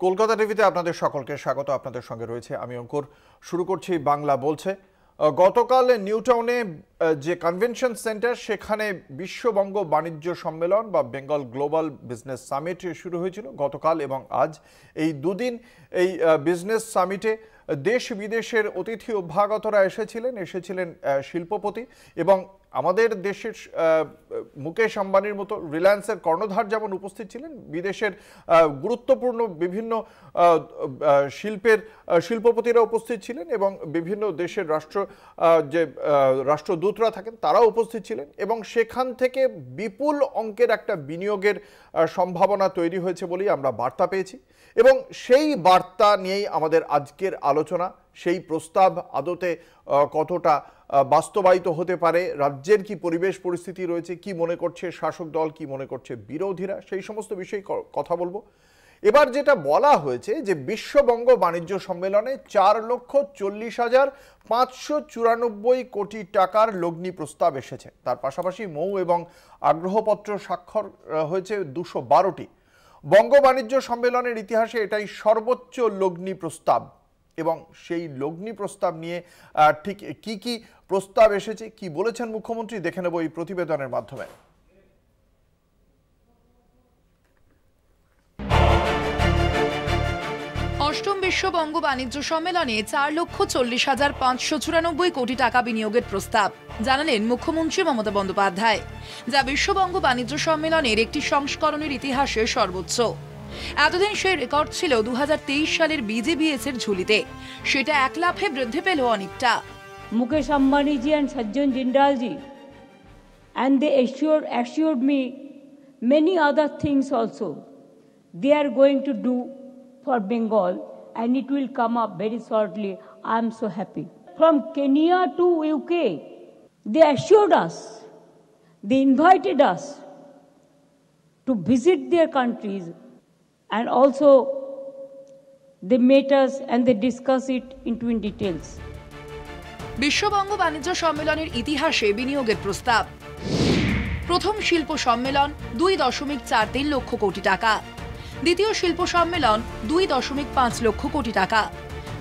কলকাতা টিভিতে আপনাদের সকলকে স্বাগত। আপনাদের সঙ্গে রয়েছে আমি অঙ্কুর। শুরু করছি বাংলা বলছে। গতকাল নিউ টাউনে যে কনভেনশন সেন্টার, সেখানে বিশ্ববঙ্গ বাণিজ্য সম্মেলন বা বেঙ্গল গ্লোবাল বিজনেস সামিট শুরু হয়েছিল গতকাল এবং আজ। এই দুদিন এই বিজনেস সামিটে দেশ বিদেশের অতিথি অভ্যাগতরা এসেছিলেন শিল্পপতি এবং আমাদের দেশের মুকেশ আম্বানির মতো রিলায়েন্সের কর্ণধার যেমন উপস্থিত ছিলেন, বিদেশের গুরুত্বপূর্ণ বিভিন্ন শিল্পপতিরা উপস্থিত ছিলেন এবং বিভিন্ন দেশের রাষ্ট্রদূতরা থাকেন তারাও উপস্থিত ছিলেন এবং সেখান থেকে বিপুল অঙ্কের একটা বিনিয়োগের সম্ভাবনা তৈরি হয়েছে বলেই আমরা বার্তা পেয়েছি এবং সেই বার্তা নিয়েই আমাদের আজকের আলোচনা। সেই প্রস্তাব আদতে কতটা বাস্তবায়িত হতে পারে, রাজ্যের কি পরিবেশ পরিস্থিতি রয়েছে, কি মনে করছে শাসক দল, কি মনে করছে বিরোধীরা, সেই সমস্ত বিষয়ে কথা বলবো। এবার যেটা বলা হয়েছে যে বিশ্ববঙ্গ বাণিজ্য সম্মেলনে 4,40,594 কোটি টাকার লগ্নি প্রস্তাব এসেছে। তার পাশাপাশি মৌ এবং আগ্রহপত্র স্বাক্ষর হয়েছে 212টি। বঙ্গ বাণিজ্য সম্মেলনের ইতিহাসে এটাই সর্বোচ্চ লগ্নি প্রস্তাব এবং সেই লগ্নি প্রস্তাব নিয়ে ঠিক কি কি প্রস্তাব এসেছে, কি বলেছেন মুখ্যমন্ত্রী, দেখে নেব এই প্রতিবেদনের মাধ্যমে। অষ্টম বিশ্ববঙ্গ বাণিজ্য সম্মেলনে 4,40,594 কোটি টাকা বিনিয়োগের প্রস্তাব জানালেন মুখ্যমন্ত্রী মমতা বন্দ্যোপাধ্যায়, যা বিশ্ববঙ্গ বাণিজ্য সম্মেলনের একটি সংস্করণের ইতিহাসে সর্বোচ্চ। এতদিন সেই রেকর্ড ছিল 2023 সালের BJBS এর ঝুলিতে, সেটা 1 লাফে বৃদ্ধি পেল অনেকটা। মুকেশ আম্বানি জি and Sajjan Jindal ji, and they assured me many other things also they are going to do for Bengal, and it will come up very shortly. I am so happy. From Kenya to UK, they assured us, they invited us to visit their countries, and also they met us and they discuss it into in details. বিশ্ববঙ্গ বাণিজ্য সম্মেলনের ইতিহাসে বিনিয়োগের প্রস্তাব। প্রথম শিল্প সম্মেলন 2.43 লক্ষ কোটি টাকা, দ্বিতীয় শিল্প সম্মেলন 2.5 লক্ষ কোটি টাকা,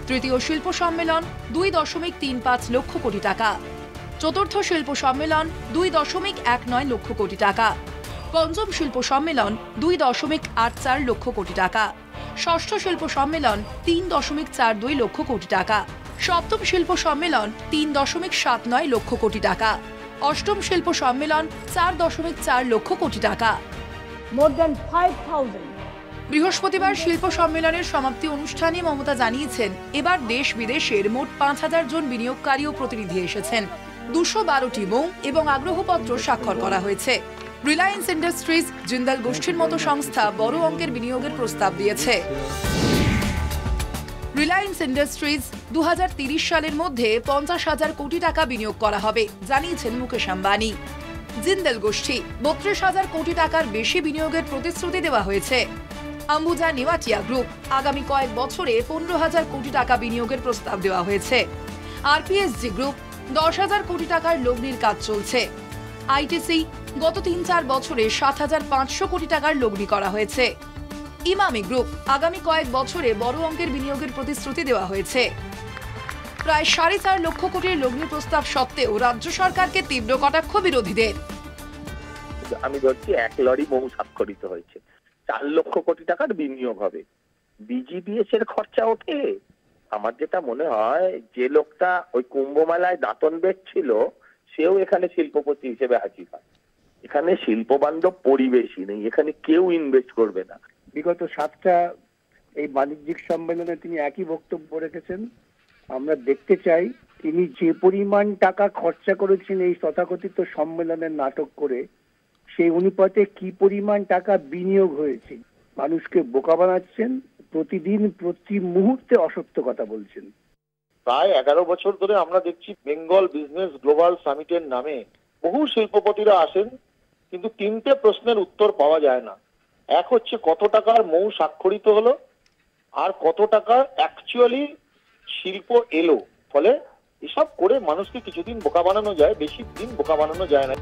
তৃতীয় শিল্প সম্মেলন 2.35 লক্ষ কোটি টাকা, চতুর্থ শিল্প সম্মেলন 2.19 লক্ষ কোটি টাকা, পঞ্চম শিল্প সম্মেলন 2.84 লক্ষ কোটি টাকা, ষষ্ঠ শিল্প সম্মেলন 3.42 লক্ষ কোটি টাকা, সপ্তম শিল্প সম্মেলন 3.79 লক্ষ কোটি টাকা, অষ্টম শিল্প সম্মেলন 4.4 লক্ষ কোটি টাকা। More than 5,000. বৃহস্পতিবার শিল্প সম্মেলনের সমাপ্তি অনুষ্ঠানে মমতা জানিয়েছেন, এবার দেশ বিদেশের মোট 5,000 জন বিনিয়োগকারী ও প্রতিনিধি এসেছেন। 212টি মৌ এবং আগ্রহপত্র স্বাক্ষর করা হয়েছে। রিলায়েন্স ইন্ডাস্ট্রিজ, জিন্দাল গোষ্ঠীর মতো সংস্থা বড় অঙ্কের বিনিয়োগের প্রস্তাব দিয়েছে। রিলায়েন্স ইন্ডাস্ট্রিজ 2030 সালের মধ্যে 50,000 কোটি টাকা বিনিয়োগ করা হবে জানিয়েছেন মুকেশ আম্বানি। জিন্দাল গোষ্ঠী 32,000 কোটি টাকার বেশি বিনিয়োগের প্রতিশ্রুতি দেওয়া হয়েছে। আম্বুজা নেওয়াটিয়া গ্রুপ আগামী কয়েক বছরে 15,000 কোটি টাকা বিনিয়োগের প্রস্তাব দেওয়া হয়েছে। আরপিএসজি গ্রুপ 10,000 কোটি টাকার লগ্নির কাজ চলছে। আইটিসি গত 3-4 বছরে 7,500 কোটি টাকার লগ্নি করা হয়েছে। ইমামি গ্রুপ আগামী কয়েক বছরে বড় অঙ্কের বিনিয়োগের প্রতিশ্রুতি দেওয়া হয়েছে। প্রায় 4.5 লক্ষ কোটির লগ্নি প্রস্তাব সত্ত্বেও রাজ্য সরকারকে তীব্র কটাক্ষ বিরোধীদের। আমি বলছি 1 লরি মৌ স্বাক্ষরিত হয়েছে, 4 লক্ষ কোটি টাকার বিনিয়োগ হবে। BJBS এর খরচা ওঠে? আমার যেটা মনে হয় যে লোকটা ওই কুম্ভ মেলায় দাঁতন বেচছিল সেও এখানে শিল্পপতি হিসেবে হাজির হয়। এখানে শিল্পবান্ধব পরিবেশই নেই, এখানে কেউ ইনভেস্ট করবে না। বিগত 7টা এই বাণিজ্যিক সম্মেলনে তিনি একই বক্তব্য রেখেছেন। আমরা দেখতে চাই তিনি যে পরিমাণ টাকা খরচা করেছেন এই তথাকথিত সম্মেলনের নাটক করে, সেই অনুপাতে কি পরিমাণ টাকা বিনিয়োগ হয়েছে। মানুষকে বোকা বানাচ্ছেন, প্রতিদিন প্রতি মুহূর্তে অসত্য কথা বলছেন। প্রায় 11 বছর ধরে আমরা দেখছি বেঙ্গল বিজনেস গ্লোবাল সামিটের নামে বহু শিল্পপতিরা আসেন, কিন্তু 3টে প্রশ্নের উত্তর পাওয়া যায় না। এক হচ্ছে কত টাকার মৌ স্বাক্ষরিত হলো, আর কত টাকা অ্যাকচুয়ালি শিল্প এলো। ফলে এসব করে মানুষকে কিছুদিন বোকা বানানো যায়, বেশি দিন বোকা বানানো যায় না।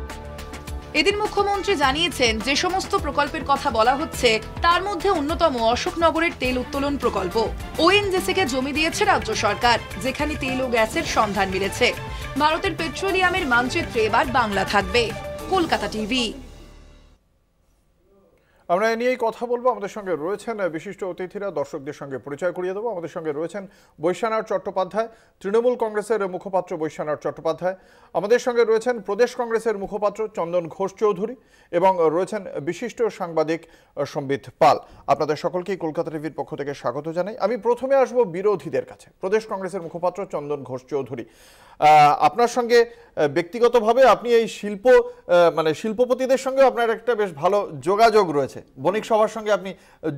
এদিন মুখ্যমন্ত্রী জানিয়েছেন, যে সমস্ত প্রকল্পের কথা বলা হচ্ছে তার মধ্যে অন্যতম অশোকনগরের তেল উত্তোলন প্রকল্প। ওএনজিসিকে জমি দিয়েছে রাজ্য সরকার, যেখানে তেল ও গ্যাসের সন্ধান মিলেছে। ভারতের পেট্রোলিয়ামের মানচিত্রে এবার বাংলা থাকবে। কলকাতা টিভি। আমরা এ নিয়েই কথা বলবো। আমাদের সঙ্গে রয়েছেন বিশিষ্ট অতিথিরা, দর্শকদের সঙ্গে পরিচয় করিয়ে দেবো। আমাদের সঙ্গে রয়েছেন বৈশ্বনাথ চট্টোপাধ্যায়, তৃণমূল কংগ্রেসের মুখপাত্র বৈশ্বনাথ চট্টোপাধ্যায়। আমাদের সঙ্গে রয়েছেন প্রদেশ কংগ্রেসের মুখপাত্র চন্দন ঘোষ চৌধুরী এবং রয়েছেন বিশিষ্ট সাংবাদিক সম্বিত পাল। আপনাদের সকলকেই কলকাতা টিভির পক্ষ থেকে স্বাগত জানাই। আমি প্রথমে আসবো বিরোধীদের কাছে। প্রদেশ কংগ্রেসের মুখপাত্র চন্দন ঘোষ চৌধুরী, আপনার সঙ্গে ব্যক্তিগতভাবে আপনি এই শিল্পপতিদের সঙ্গে আপনার একটা বেশ ভালো যোগাযোগ রয়েছে, বণিক সভার সঙ্গে আপনি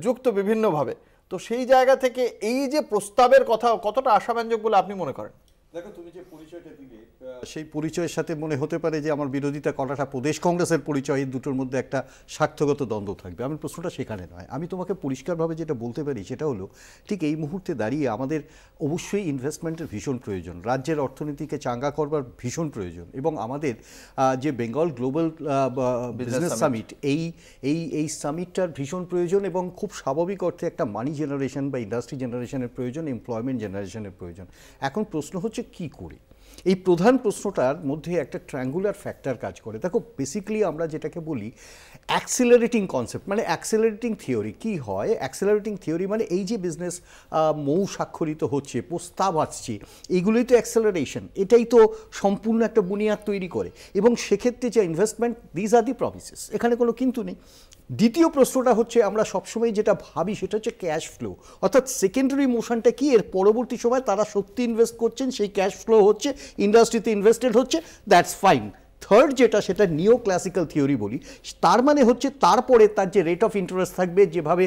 যুক্ত বিভিন্নভাবে। তো সেই জায়গা থেকে এই যে প্রস্তাবের কথা কতটা আশাব্যঞ্জক বলে আপনি মনে করেন? দেখো, তুমি যে পরিচয়টা দিলে সেই পরিচয়ের সাথে মনে হতে পারে যে আমার বিরোধিতা করাটা প্রদেশ কংগ্রেসের পরিচয়, এই দুটোর মধ্যে একটা স্বার্থগত দ্বন্দ্ব থাকবে। আমি প্রশ্নটা সেখানে নয়। আমি তোমাকে পরিষ্কারভাবে যেটা বলতে পারি সেটা হলো, ঠিক এই মুহূর্তে দাঁড়িয়ে আমাদের অবশ্যই ইনভেস্টমেন্টের ভীষণ প্রয়োজন, রাজ্যের অর্থনীতিকে চাঙ্গা করবার ভীষণ প্রয়োজন, এবং আমাদের যে বেঙ্গল গ্লোবাল বিজনেস সামিট, এই সামিটটার ভীষণ প্রয়োজন, এবং খুব স্বাভাবিক অর্থে একটা মানি জেনারেশন বা ইন্ডাস্ট্রি জেনারেশনের প্রয়োজন, এমপ্লয়মেন্ট জেনারেশনের প্রয়োজন। এখন প্রশ্ন হচ্ছে কি করে। এই প্রধান প্রশ্নটার মধ্যে একটা ট্রায়াঙ্গুলার ফ্যাক্টর কাজ করে। দেখো, বেসিক্যালি আমরা যেটাকে বলি অ্যাক্সিলারেটিং কনসেপ্ট, মানে অ্যাক্সিলারেটিং থিওরি। কি হয় অ্যাক্সিলারেটিং থিওরি? মানে এই যে বিজনেস মৌ স্বাক্ষরিত হচ্ছে, প্রস্তাব আসছে, এইগুলোই তো অ্যাক্সিলারেশন, এটাই তো সম্পূর্ণ একটা বুনিয়াদ তৈরি করে। এবং সেক্ষেত্রে যে investment, these are the promises, এখানে কোনো কিন্তু নেই। দ্বিতীয় প্রশ্নটা হচ্ছে, আমরা সবসময় যেটা ভাবি সেটা হচ্ছে ক্যাশ ফ্লো, অর্থাৎ সেকেন্ডারি মোশনটা কি, এর পরবর্তী সময় তারা সত্যি ইনভেস্ট করছেন, সেই ক্যাশ ফ্লো হচ্ছে, ইন্ডাস্ট্রিতে ইনভেস্টেড হচ্ছে, দ্যাটস ফাইন। থার্ড যেটা, সেটা নিও ক্লাসিক্যাল থিওরি বলি। তার মানে হচ্ছে তারপরে তার যে রেট অফ ইন্টারেস্ট থাকবে, যেভাবে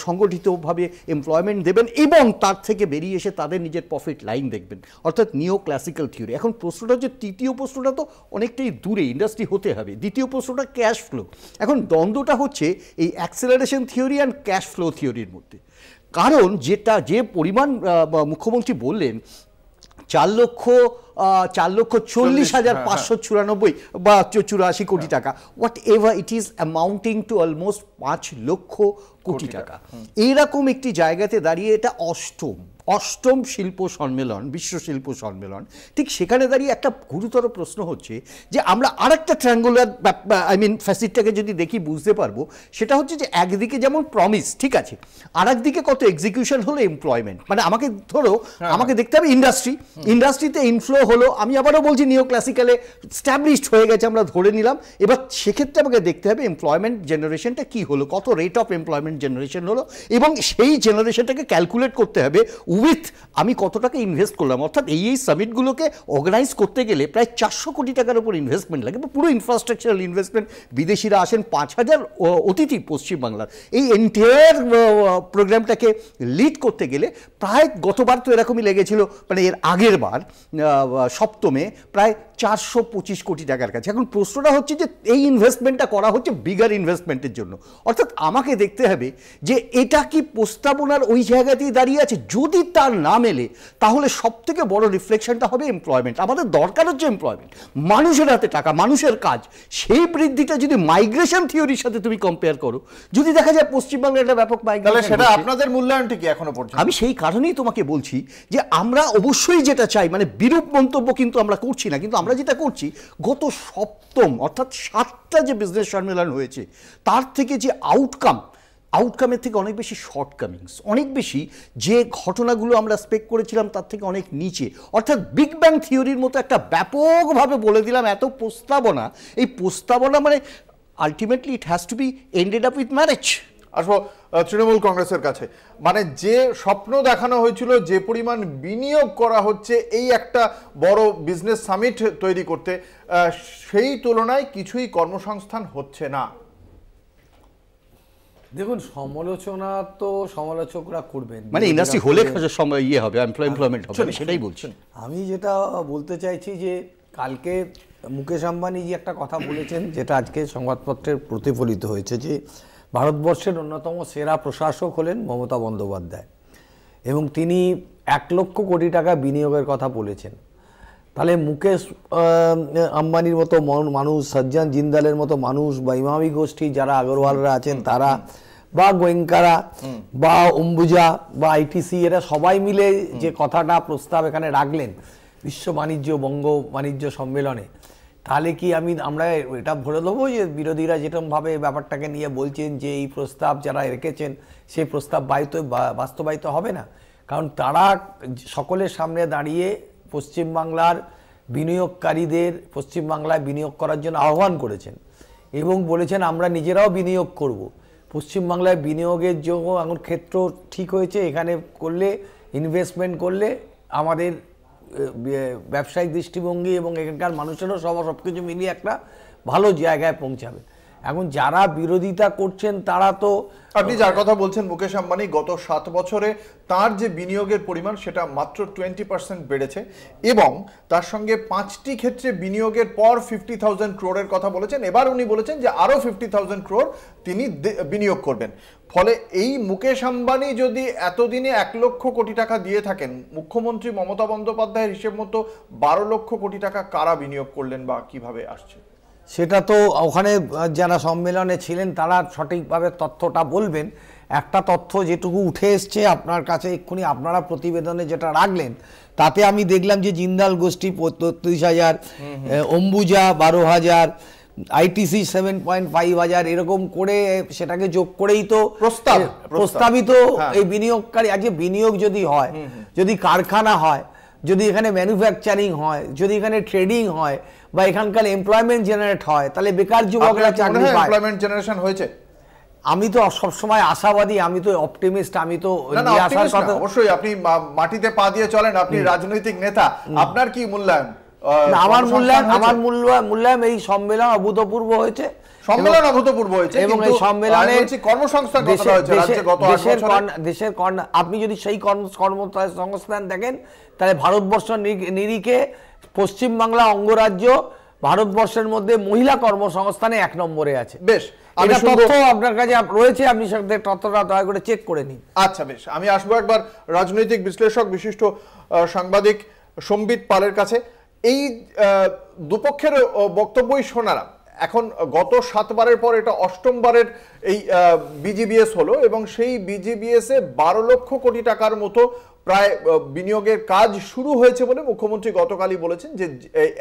সংগঠিতভাবে এমপ্লয়মেন্ট দেবেন, এবং তার থেকে বেরিয়ে এসে তাদের নিজের প্রফিট লাইন দেখবেন, অর্থাৎ নিও ক্লাসিক্যাল থিওরি। এখন প্রশ্নটা হচ্ছে, তৃতীয় প্রশ্নটা তো অনেকটাই দূরে, ইন্ডাস্ট্রি হতে হবে। দ্বিতীয় প্রশ্নটা ক্যাশ ফ্লো। এখন দ্বন্দ্বটা হচ্ছে এই acceleration theory and cash flow থিওরির মধ্যে। কারণ যে পরিমাণ মুখ্যমন্ত্রী বললেন, 4,40,594 বা 84 কোটি টাকা, what ever it is, amounting two almost 5 lakh crore টাকা। এইরকম একটি জায়গাতে দাঁড়িয়ে, এটা অষ্টম শিল্প সম্মেলন, বিশ্ব শিল্প সম্মেলন, ঠিক সেখানে দাঁড়িয়ে একটা গুরুতর প্রশ্ন হচ্ছে যে আমরা আরেকটা ট্রায়াঙ্গুলার ফ্যাসিটটাকে যদি দেখি বুঝতে পারবো। সেটা হচ্ছে যে একদিকে যেমন প্রমিস, ঠিক আছে, আর একদিকে কত এক্সিকিউশন হলো, এমপ্লয়মেন্ট। মানে আমাকে দেখতে হবে ইন্ডাস্ট্রিতে ইনফ্লো হলো, আমি আবারও বলছি নিও ক্লাসিক্যালে স্ট্যাবলিশড হয়ে গেছে, আমরা ধরে নিলাম। এবার সেক্ষেত্রে আমাকে দেখতে হবে এমপ্লয়মেন্ট জেনারেশনটা কি হলো, কত রেট অফ এমপ্লয়মেন্ট জেনারেশন হলো, এবং সেই জেনারেশনটাকে ক্যালকুলেট করতে হবে উইথ আমি কত টাকা ইনভেস্ট করলাম। অর্থাৎ এই সামিটগুলোকে অর্গানাইজ করতে গেলে প্রায় 400 কোটি টাকার উপর ইনভেস্টমেন্ট লাগে, পুরো ইনফ্রাস্ট্রাকচারাল ইনভেস্টমেন্ট। বিদেশিরা আসেন, 5,000 অতিথি পশ্চিমবাংলার। এই এন্টায়ার প্রোগ্রামটাকে লিড করতে গেলে প্রায়, গতবার তো এরকমই লেগেছিল, মানে এর আগের বার সপ্তমে প্রায় 425 কোটি টাকার কাছে। এখন প্রশ্নটা হচ্ছে যে এই ইনভেস্টমেন্টটা করা হচ্ছে বিগার ইনভেস্টমেন্টের জন্য। অর্থাৎ আমাকে দেখতে হবে যে এটা কি প্রস্তাবনার ওই জায়গাতেই দাঁড়িয়ে আছে। যদি তার না মেলে, তাহলে সব থেকে বড় রিফ্লেকশনটা হবে এমপ্লয়মেন্ট। আমাদের দরকার হচ্ছে এমপ্লয়মেন্ট, মানুষের হাতে টাকা, মানুষের কাজ। সেই বৃদ্ধিটা যদি মাইগ্রেশন থিওরির সাথে তুমি কম্পেয়ার করো, যদি দেখা যায় পশ্চিমবাংলার একটা ব্যাপক মাইগ্রেশন, সেটা আপনাদের মূল্যায়নটি কি এখনো পর্যন্ত? আমি সেই কারণেই তোমাকে বলছি যে আমরা অবশ্যই যেটা চাই, মানে বিরূপ মন্তব্য কিন্তু আমরা করছি না, কিন্তু আমরা যেটা করছি, গত সপ্তম অর্থাৎ 7টা যে বিজনেস সম্মেলন হয়েছে, তার থেকে যে আউটকামের থেকে অনেক বেশি শর্টকামিংস, অনেক বেশি যে ঘটনাগুলো আমরা এক্সপেক্ট করেছিলাম তার থেকে অনেক নিচে। অর্থাৎ বিগ ব্যাং থিওরির মতো একটা ব্যাপকভাবে বলে দিলাম এত প্রস্তাবনা, এই প্রস্তাবনা মানে ultimately it has to B ended up with marriage. আসবো তৃণমূল কংগ্রেসের কাছে। মানে যে স্বপ্ন দেখানো হয়েছিল, যে পরিমাণ বিনিয়োগ করা হচ্ছে এই একটা বড় বিজনেস সামিট তৈরি করতে, সেই তুলনায় কিছুই কর্মসংস্থান হচ্ছে না। দেখুন, সমালোচনা তো সমালোচকরা করবেন, মানে ইন্ডাস্ট্রি হলে ইয়ে হবে, এমপ্লয়মেন্ট হবে, সেটাই বলছেন। আমি যেটা বলতে চাইছি যে কালকে মুকেশ আম্বানি যে একটা কথা বলেছেন, যেটা আজকে সংবাদপত্রের প্রতিফলিত হয়েছে, যে ভারতবর্ষের অন্যতম সেরা প্রশাসক হলেন মমতা বন্দ্যোপাধ্যায়, এবং তিনি 1 লক্ষ কোটি টাকা বিনিয়োগের কথা বলেছেন। তাহলে মুকেশ আম্বানির মতো মানুষ, সজ্জন জিন্দালের মতো মানুষ, বা ইমামি গোষ্ঠী যারা আগরওয়ালরা আছেন তারা, বা গোয়েঙ্কারা, বা অম্বুজা, বা আইটিসি, এরা সবাই মিলে যে কথাটা প্রস্তাব এখানে রাখলেন বিশ্ব বাণিজ্য বঙ্গ বাণিজ্য সম্মেলনে, তাহলে কি আমরা এটা ভরে দেবো যে বিরোধীরা যেরকমভাবে ব্যাপারটাকে নিয়ে বলছেন যে এই প্রস্তাব যারা রেখেছেন সেই প্রস্তাব বাস্তবায়িত হবে না? কারণ তারা সকলের সামনে দাঁড়িয়ে পশ্চিমবাংলার বিনিয়োগকারীদের পশ্চিমবাংলায় বিনিয়োগ করার জন্য আহ্বান করেছেন এবং বলেছেন আমরা নিজেরাও বিনিয়োগ করব। পশ্চিমবাংলায় বিনিয়োগের জন্য এখন ক্ষেত্র ঠিক হয়েছে, এখানে করলে ইনভেস্টমেন্ট করলে আমাদের ব্যবসায়িক দৃষ্টিভঙ্গি এবং এখানকার মানুষেরও সব কিছু মিলিয়ে একটা ভালো জায়গায় পৌঁছাবে। এখন যারা বিরোধিতা করছেন তারা তো, আপনি যার কথা বলছেন মুকেশ আম্বানি, গত 7 বছরে তার যে বিনিয়োগের পরিমাণ সেটা মাত্র 20% বেড়েছে এবং তার সঙ্গে 5টি ক্ষেত্রে বিনিয়োগের পর 50,000 crore কথা বলেছেন। এবার উনি বলেছেন যে আরো 50,000 crore তিনি বিনিয়োগ করবেন। ফলে এই মুকেশ আম্বানি যদি এতদিনে 1 লক্ষ কোটি টাকা দিয়ে থাকেন, মুখ্যমন্ত্রী মমতা বন্দ্যোপাধ্যায়ের হিসেব মতো 12 লক্ষ কোটি টাকা কারা বিনিয়োগ করলেন বা কিভাবে আসছে? সেটা তো ওখানে যারা সম্মেলনে ছিলেন তারা সঠিকভাবে তথ্যটা বলবেন। একটা তথ্য যেটুকু উঠে এসছে আপনার কাছে এক্ষুনি, আপনারা প্রতিবেদনে যেটা রাখলেন তাতে আমি দেখলাম যে জিন্দাল গোষ্ঠী 33,000, অম্বুজা 12,000, আইটিসি 7,500, এরকম করে সেটাকে যোগ করেই তো প্রস্তাবিত এই বিনিয়োগকারী। আজকে বিনিয়োগ যদি হয়, যদি কারখানা হয়, যদি এখানে ম্যানুফ্যাকচারিং হয়, যদি এখানে ট্রেডিং হয়, বা এখানকার এমপ্লয়মেন্ট জেনারেট হয়, তাহলে বেকার যুবকরা চাকরি পায়। এমপ্লয়মেন্ট জেনারেশন হয়েছে। আমি তো সবসময় আশাবাদী, আমি তো অপটিমিস্ট, আমি তো আসার কথা। অবশ্যই আপনি মাটিতে পা দিয়ে চলেন, আপনি রাজনৈতিক নেতা, আপনার কি মূল্যায়ন? আমার মূল্যায়ন এই সম্মেলন অভূতপূর্ব হয়েছে। সম্মেলন অভূতপূর্ব হয়েছে এবং এই সম্মেলনে কর্মসংস্থান কথা হয়েছে রাজ্যে গত 8 বছরে। দেশের আপনি যদি সেই কর্মসংস্থান দেখেন তাহলে ভারতবর্ষ নিরিখে পশ্চিমবাংলা অঙ্গরাজ্য ভারতবর্ষের মধ্যে মহিলা কর্মসংস্থানে 1 নম্বরে আছে। বেশ, এটা তথ্য আপনার কাছে রয়েছে, আপনি সাথে তথ্যটা দয়া করে চেক করে নিন। আচ্ছা বেশ, আমি আসবো একবার রাজনৈতিক বিশ্লেষক বিশিষ্ট সাংবাদিক সম্বিত পালের কাছে। এই দুপক্ষের বক্তব্যই শোনালাম। এখন গত 7 বারের পর এটা 8ম বারের এই বিজিবিএস হলো এবং সেই বিজিবিএস এ 12 লক্ষ কোটি টাকার মতো প্রায় বিনিয়োগের কাজ শুরু হয়েছে বলে মুখ্যমন্ত্রী গতকালই বলেছেন যে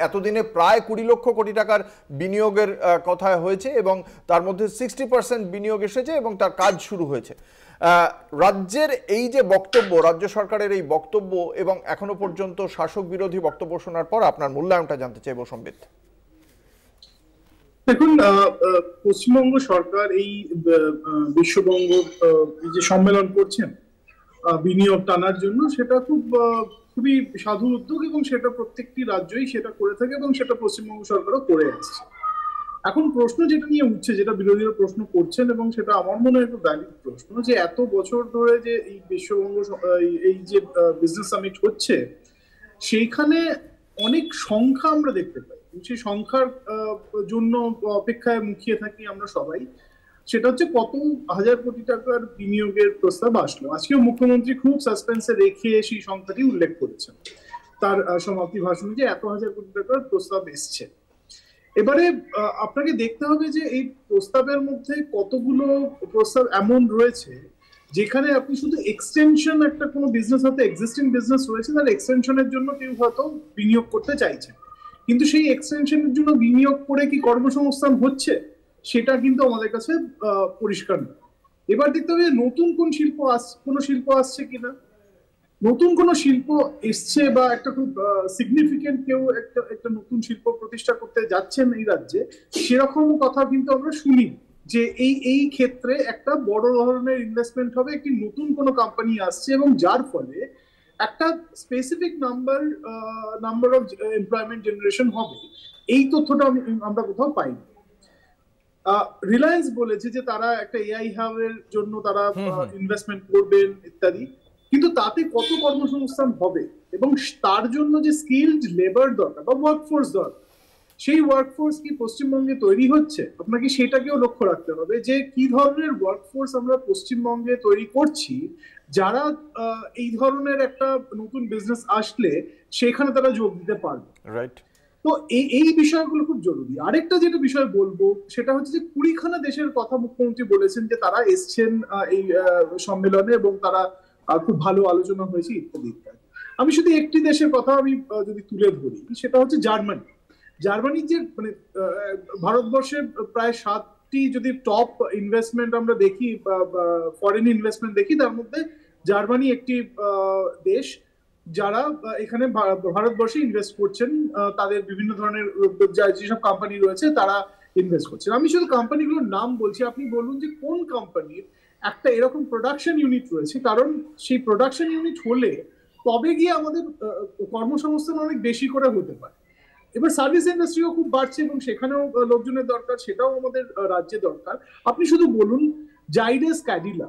এতদিনে প্রায় 20 লক্ষ কোটি টাকার বিনিয়োগের কথা হয়েছে এবং তার মধ্যে 60% বিনিয়োগ এসেছে এবং তার কাজ শুরু হয়েছে। রাজ্যের এই যে বক্তব্য, রাজ্য সরকারের এই বক্তব্য এবং এখনো পর্যন্ত শাসক বিরোধী বক্তব্য শোনার পর আপনার মূল্যায়নটা জানতে চাইব সম্বিত। দেখুন, পশ্চিমবঙ্গ সরকার এই বিশ্ববঙ্গ যে সম্মেলন করছেন বিনিয়োগ টানার জন্য, সেটা খুবই সাধু উদ্যোগ এবং সেটা প্রত্যেকটি রাজ্যই সেটা করে থাকে এবং সেটা পশ্চিমবঙ্গ সরকারও করে আসছে। এখন প্রশ্ন যেটা নিয়ে উঠছে, যেটা বিরোধীরা প্রশ্ন করছেন এবং সেটা আমার মনে হয় একটু ভ্যালিড প্রশ্ন, যে এত বছর ধরে যে এই বিশ্ববঙ্গ এই যে বিজনেস সামিট হচ্ছে সেইখানে অনেক সংখ্যা আমরা দেখতে পাই, সেই সংখ্যার জন্য অপেক্ষায় মুখিয়ে থাকি আমরা সবাই। সেটা হচ্ছে কত হাজার কোটি টাকার বিনিয়োগের প্রস্তাব আসলো। আজকেও মুখ্যমন্ত্রী খুব সাসপেন্সে রেখে সেই সংখ্যাটি উল্লেখ করেছেন তার সমাপ্তি ভাষণে, যে এত হাজার কোটি টাকার প্রস্তাব এসছে। এবারে আপনাকে দেখতে হবে যে এই প্রস্তাবের মধ্যে কতগুলো প্রস্তাব এমন রয়েছে যেখানে আপনি শুধু এক্সটেনশন, একটা কোনো বিজনেস হয়তো এক্সিস্টিং বিজনেস রয়েছে, তার এক্সটেনশনের জন্য কেউ হয়তো বিনিয়োগ করতে চাইছেন, কিন্তু সেই এক্সটেনশনের জন্য বিনিয়োগ করে কি কর্মসংস্থান হচ্ছে সেটা কিন্তু আমাদের কাছে পরিষ্কার নয়। এবার দেখতে হবে নতুন কোনো শিল্প আসছে কিনা, নতুন কোনো শিল্প এসছে বা একটা খুব সিগনিফিকেন্ট কেউ একটা নতুন শিল্প প্রতিষ্ঠা করতে যাচ্ছেন এই রাজ্যে, সেরকম কথা কিন্তু আমরা শুনি যে এই ক্ষেত্রে একটা বড় ধরনের ইনভেস্টমেন্ট হবে, একটি নতুন কোনো কোম্পানি আসছে এবং যার ফলে একটা specific number of employment generation হবে। এই তথ্যটা আমরা কোথাও পাইনি। রিলায়েন্স বলেছে যে তারা একটা এআই হাবের জন্য তারা ইনভেস্টমেন্ট করবেন ইত্যাদি, কিন্তু তাতে কত কর্মসংস্থান হবে এবং তার জন্য যে স্কিলড লেবার দরকার বা ওয়ার্কফোর্স দরকার, সেই ওয়ার্কফোর্স কি পশ্চিমবঙ্গে তৈরি হচ্ছে? আপনাকে সেটাকেও লক্ষ্য রাখতে হবে যে কি ধরনের ওয়ার্কফোর্স আমরা পশ্চিমবঙ্গে তৈরি করছি, যারা এই ধরনের একটা নতুন বিজনেস আসলে সেখানে তারা যোগ দিতে পারবে। রাইট। তো এই বিষয়গুলো খুব জরুরি। আরেকটা যেটা বিষয় বলবো সেটা হচ্ছে যে 20খানা দেশের কথা মুখ্যমন্ত্রী বলেছেন যে তারা এসছেন এই সম্মেলনে এবং তারা খুব ভালো আলোচনা হয়েছে ইত্যাদি ইত্যাদি। আমি শুধু একটি দেশের কথা আমি যদি তুলে ধরি, সেটা হচ্ছে জার্মানি। জার্মানি যে মানে ভারতবর্ষে প্রায় 7টি যদি টপ ইনভেস্টমেন্ট আমরা দেখি, ফরেন ইনভেস্টমেন্ট দেখি, তার মধ্যে জার্মানি একটি দেশ যারা এখানে ভারতবর্ষে ইনভেস্ট করছেন। তাদের বিভিন্ন ধরনের যেসব কোম্পানি রয়েছে তারা ইনভেস্ট করছেন। আমি শুধু কোম্পানিগুলোর নাম বলছি, আপনি বলুন যে কোন কোম্পানির একটা এরকম প্রোডাকশন ইউনিট রয়েছে, কারণ সেই প্রোডাকশন ইউনিট হলে তবে গিয়ে আমাদের কর্মসংস্থান অনেক বেশি করে হতে পারে। এবার সার্ভিস ইন্ডাস্ট্রিও খুব বাড়ছে এবং সেখানেও লোকজনের দরকার, সেটাও আমাদের রাজ্যে দরকার। আপনি শুধু বলুন Zydus Cadila,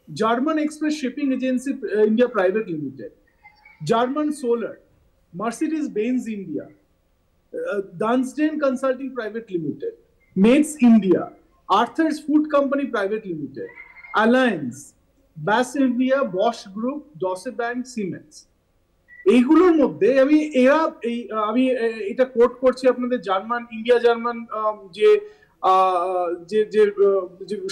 German Express Shipping Agency India Private Limited, German Solar, Mercedes Benz India, Dansden Consulting Private Limited, Metz India, Arthur's Food Company Private Limited, Allianz, Bass India, Bosch Group, Deutsche Bank, Siemens. এইগুলোর মধ্যে আমি এটা coat করছি আপনাদের India German যে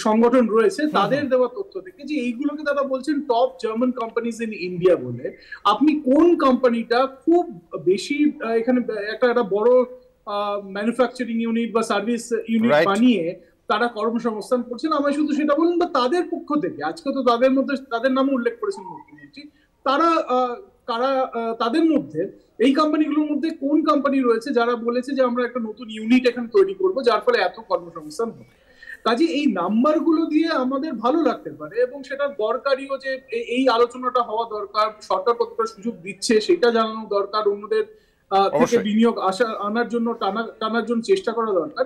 সংগঠন রয়েছে তাদের দেওয়া তথ্য থেকে, যে এইগুলোকে তারা বলছেন top German companies in India বলে। আপনি কোন কোম্পানিটা খুব বেশি এখানে একটা বড় ম্যানুফ্যাকচারিং ইউনিট বা সার্ভিস ইউনিট বানিয়ে তারা কর্মসংস্থান করছেন, আমায় শুধু সেটা বলুন। বা তাদের পক্ষ থেকে আজকে তো তাদের নামও উল্লেখ করেছেন মুখ্যমন্ত্রী, তাদের মধ্যে এই কোম্পানিগুলোর মধ্যে কোন কোম্পানি রয়েছে যারা বলেছে যে আমরা একটা নতুন ইউনিট এখানে তৈরি করব যার ফলে এত কর্মসংস্থান হবে। কাজে এই নাম্বারগুলো দিয়ে আমাদের ভালো লাগতে পারে এবং সেটা দরকারিও যে এই আলোচনাটা হওয়া দরকার, সরকার কতটা সুযোগ দিচ্ছে সেটা জানানো দরকার, অন্যদের থেকে বিনিয়োগ আনার জন্য টানার জন্য চেষ্টা করা দরকার।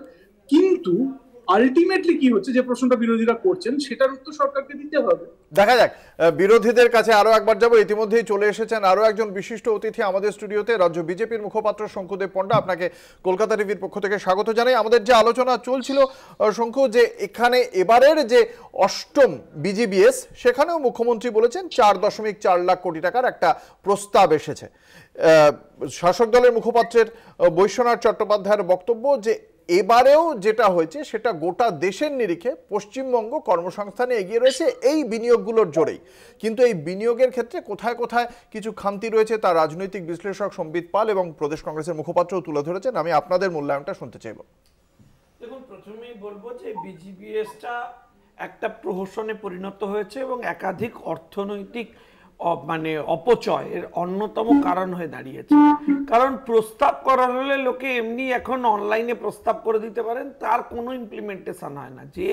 কিন্তু আলটিমেটলি কি হচ্ছে, যে প্রশ্নটা বিরোধীরা করছেন সেটার উত্তর সরকারকে দিতে হবে। দেখা যাক, বিরোধীদের কাছে আরো একবার যাব। ইতিমধ্যেই চলে এসেছেন আরো একজন বিশিষ্ট অতিথি আমাদের স্টুডিওতে, রাজ্য বিজেপির মুখপাত্র শঙ্কুদেব পণ্ডা। আপনাকে কলকাতা টিভির পক্ষ থেকে স্বাগত জানাই। আমাদের যে আলোচনা চলছিল শঙ্কু, যে এখানে এবারের যে 8ম বিজিবিএস, সেখানেও মুখ্যমন্ত্রী বলেছেন 4.4 লাখ কোটি টাকার একটা প্রস্তাব এসেছে। শাসক দলের মুখপাত্রের বৈশ্বনাথ চট্টোপাধ্যায়ের বক্তব্য যে এবারেও যেটা হয়েছে সেটা গোটা দেশের নিরিখে পশ্চিমবঙ্গ কর্মসংস্থানে এগিয়ে রয়েছে এই বিনিয়োগগুলোর জোরেই। কিন্তু এই বিনিয়োগের ক্ষেত্রে কোথায় কোথায় কিছু খামতি রয়েছে তা রাজনৈতিক বিশ্লেষক সম্বিত পাল এবং প্রদেশ কংগ্রেসের মুখপাত্রও তুলে ধরেছেন। আমি আপনাদের মূল্যায়নটা শুনতে চাইব। দেখুন, প্রথমেই বলবো যে বিজিবিএসটা একটা প্রহসনে পরিণত হয়েছে এবং একাধিক অর্থনৈতিক অপচয় এর অন্যতম কারণ হয়ে দাঁড়িয়েছে। কারণ প্রস্তাব করা হলে লোকে এমনি এখন অনলাইনে প্রস্তাব করে দিতে পারেন, তার কোনো ইমপ্লিমেন্টেশন হয় না। যে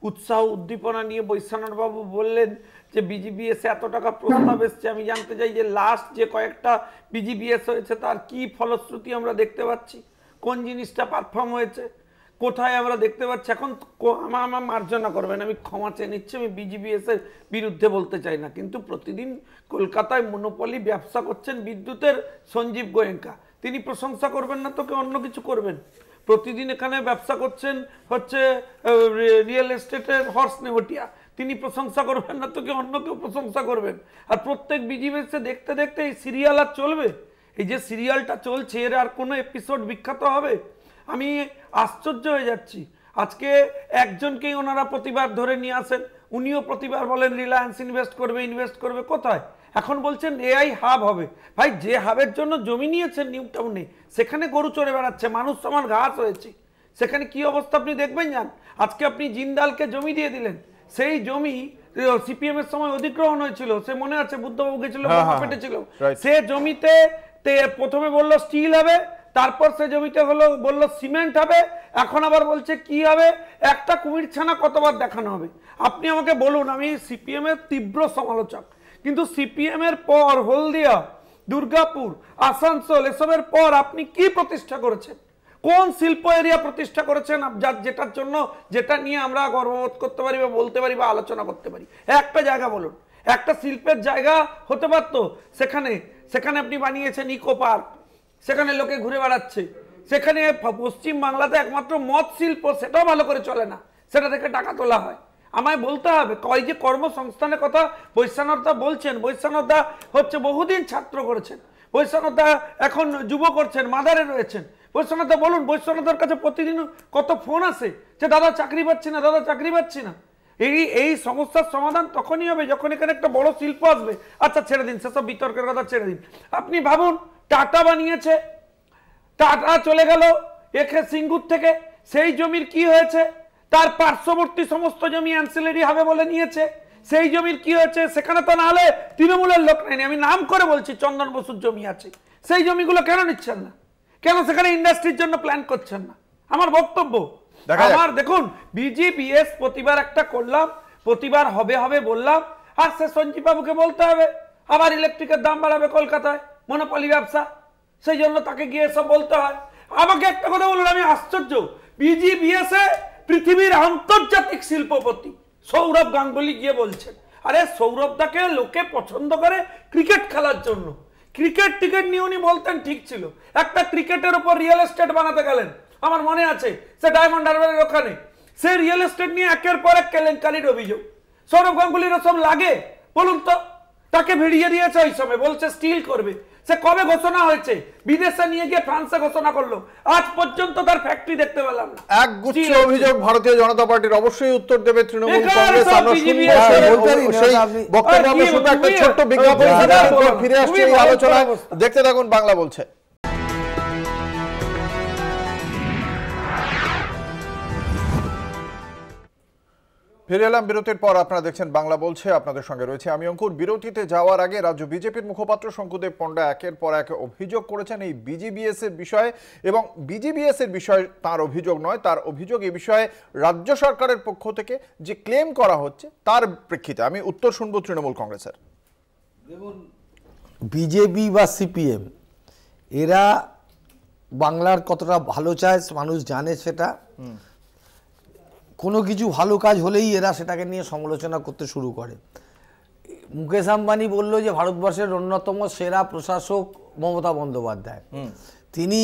উৎসাহ উদ্দীপনা নিয়ে বৈশ্বনাথ বাবু বললেন যে বিজিবিএস এত টাকা প্রস্তাব এসছে, আমি জানতে চাই যে লাস্ট যে কয়েকটা বিজিবিএস হয়েছে তার কি ফলশ্রুতি আমরা দেখতে পাচ্ছি, কোন জিনিসটা পারফর্ম হয়েছে, কোথায় আমরা দেখতে পাচ্ছি। এখন আমার মার্জনা করবেন, আমি ক্ষমা চেয়ে নিচ্ছি, আমি বিজিবিএস এর বিরুদ্ধে বলতে চাই না, কিন্তু প্রতিদিন কলকাতায় মনোপলি ব্যবসা করছেন বিদ্যুতের সঞ্জীব গোয়েঙ্কা, তিনি প্রশংসা করবেন না তোকে অন্য কিছু করবেন। প্রতিদিন এখানে ব্যবসা করছেন হচ্ছে রিয়েল এস্টেটের হর্স নেওটিয়া, তিনি প্রশংসা করবেন না তোকে অন্য কেউ প্রশংসা করবেন। আর প্রত্যেক বিজিবিএস দেখতে দেখতে এই সিরিয়াল আর চলবে? এই যে সিরিয়ালটা চলছে এর আর কোনো এপিসোড বিখ্যাত হবে? আমি আশ্চর্য হয়ে যাচ্ছি। আজকে একজনকেই ওনারা প্রতিবার ধরে নিয়ে আসেন, উনিও প্রতিবার বলেন রিলায়েন্স ইনভেস্ট করবে কোথায়? এখন বলছেন এআই হাব হবে। ভাই, যে হাবের জন্য জমি নিয়েছেন নিউ টাউনে, সেখানে গরু চড়ে বেড়াচ্ছে, মানুষ সমান ঘাস হয়েছে, সেখানে কি অবস্থা আপনি দেখবেন যান। আজকে আপনি জিন্দালকে জমি দিয়ে দিলেন, সেই জমি সিপিএম এর সময় অধিগ্রহণ হয়েছিল, সে মনে আছে, বুদ্ধবাবু গেছিল, পেটেছিল, সে জমিতে প্রথমে বললো স্টিল হবে, তারপর সে জমিতে বললো সিমেন্ট হবে, এখন আবার বলছে কি হবে, একটা কুমির ছানা কতবার দেখানো হবে। আপনি আমাকে বলুন, আমি সিপিএম এর তীব্র সমালোচক, কিন্তু সিপিএম এর পর হলদিয়া, দুর্গাপুর, আসানসোল এসবের পর আপনি কি প্রতিষ্ঠা করেছেন? কোন শিল্প এরিয়া প্রতিষ্ঠা করেছেন যেটার জন্য, যেটা নিয়ে আমরা গর্ববোধ করতে পারি বা বলতে পারি বা আলোচনা করতে পারি? একটা জায়গা বলুন, একটা শিল্পের জায়গা হতে পারতো। সেখানে আপনি বানিয়েছেন ইকো পার্ক, সেখানে লোকে ঘুরে বেড়াচ্ছে, সেখানে পশ্চিম বাংলাতে একমাত্র মদ শিল্প, সেটাও ভালো করে চলে না, সেটা থেকে টাকা তোলা হয়। আমায় বলতে হবে কয় যে কর্মসংস্থানের কথা বৈশ্বনাথদা বলছেন, বৈশ্বনাথদা হচ্ছে বহুদিন ছাত্র করেছেন, বৈশ্বনাথদা এখন যুব করছেন, মাদারে রয়েছেন। বৈশ্বনাথদা বলুন, বৈশ্বনাথদার কাছে প্রতিদিন কত ফোন আসে যে দাদা চাকরি পাচ্ছি না, দাদা চাকরি পাচ্ছি না। এই সমস্যার সমাধান তখনই হবে যখন এখানে একটা বড় শিল্প আসবে। আচ্ছা ছেড়ে দিন, সেসব বিতর্কের কথা ছেড়ে দিন। আপনি ভাবুন, টাটা বানিয়েছে, টাটা চলে গেল একে সিঙ্গুর থেকে, সেই জমির কি হয়েছে? তার পার্শ্ববর্তী সমস্ত জমি অ্যান্সিলারি হবে বলে নিয়েছে। সেই জমির কি হয়েছে? সেখানে তো না হলে তৃণমূলের লোক নেই, আমি নাম করে বলছি, চন্দন বসুর জমি আছে, সেই জমিগুলো কেন নিচ্ছেন না? কেন সেখানে ইন্ডাস্ট্রির জন্য প্ল্যান করছেন না? আমার বক্তব্য, আমার দেখুন বিজিবিএস প্রতিবার একটা করলাম, প্রতিবার হবে হবে বললাম, আর সে সঞ্জীব বাবুকে বলতে হবে আবার ইলেকট্রিকের দাম বাড়াবে কলকাতায়, মনোপলি ব্যবসা, সেই জন্য তাকে গিয়ে সব বলতে হয়। আমাকে একটা কথা বলুন, আমি আশ্চর্য, বিজিবিএস এ পৃথিবীর আন্তর্জাতিক শিল্পপতি সৌরভ গাঙ্গুলি গিয়ে বলছেন। আরে সৌরভদাকে লোকে পছন্দ করে ক্রিকেট খেলার জন্য, ক্রিকেট টিকেট নিয়ে উনি বলতেন ঠিক ছিল, একটা ক্রিকেটের উপর রিয়েল এস্টেট বানাতে গেলেন, আমার মনে আছে সে ডায়মন্ড হারবারের ওখানে, সে রিয়েল এস্টেট নিয়ে একের পর এক কেলেঙ্কারির অভিযোগ। সৌরভ গাঙ্গুলির সব লাগে বলুন তো? তাকে ভিড়িয়ে দিয়েছে ওই সময়, বলছে স্টিল করবে। সে কবে ঘোষণা হয়েছে? বিদেশে নিয়ে গিয়ে ফ্রান্সে ঘোষণা করলো, আজ পর্যন্ত তার ফ্যাক্টরি দেখতে পেলাম না। এক গুচ্ছ অভিযোগ ভারতীয় জনতা পার্টির, অবশ্যই উত্তর দেবে তৃণমূল কংগ্রেস। আমরা বক্তব্য আমরা শুনবো, একটা ছোট্ট বিজ্ঞাপন, ফিরে আসছে এই আলোচনায়। দেখতে থাকুন বাংলা বলছে। ফিরে এলাম বিরতির পর, আপনারা দেখছেন বাংলা বলছে, আপনাদের সঙ্গে রয়েছে আমি অঙ্কুর। বিরতিতে যাওয়ার আগে রাজ্য বিজেপির মুখপাত্র শঙ্কুদেব পণ্ডা একের পর এক অভিযোগ করেছেন এই বিজিবিএস এর বিষয়ে, এবং বিজিবিএস এর বিষয় তার অভিযোগ নয়, তার অভিযোগ এই বিষয়ে রাজ্য সরকারের পক্ষ থেকে যে ক্লেম করা হচ্ছে তার প্রেক্ষিতে। আমি উত্তর শুনবো তৃণমূল কংগ্রেসের। দেখুন, বিজেপি বা সিপিএম এরা বাংলার কতটা ভালো চায় মানুষ জানে, সেটা কোনো কিছু ভালো কাজ হলেই এরা সেটাকে নিয়ে সমালোচনা করতে শুরু করে। মুকেশ আম্বানি বলল যে ভারতবর্ষের অন্যতম সেরা প্রশাসক মমতা বন্দ্যোপাধ্যায়। তিনি,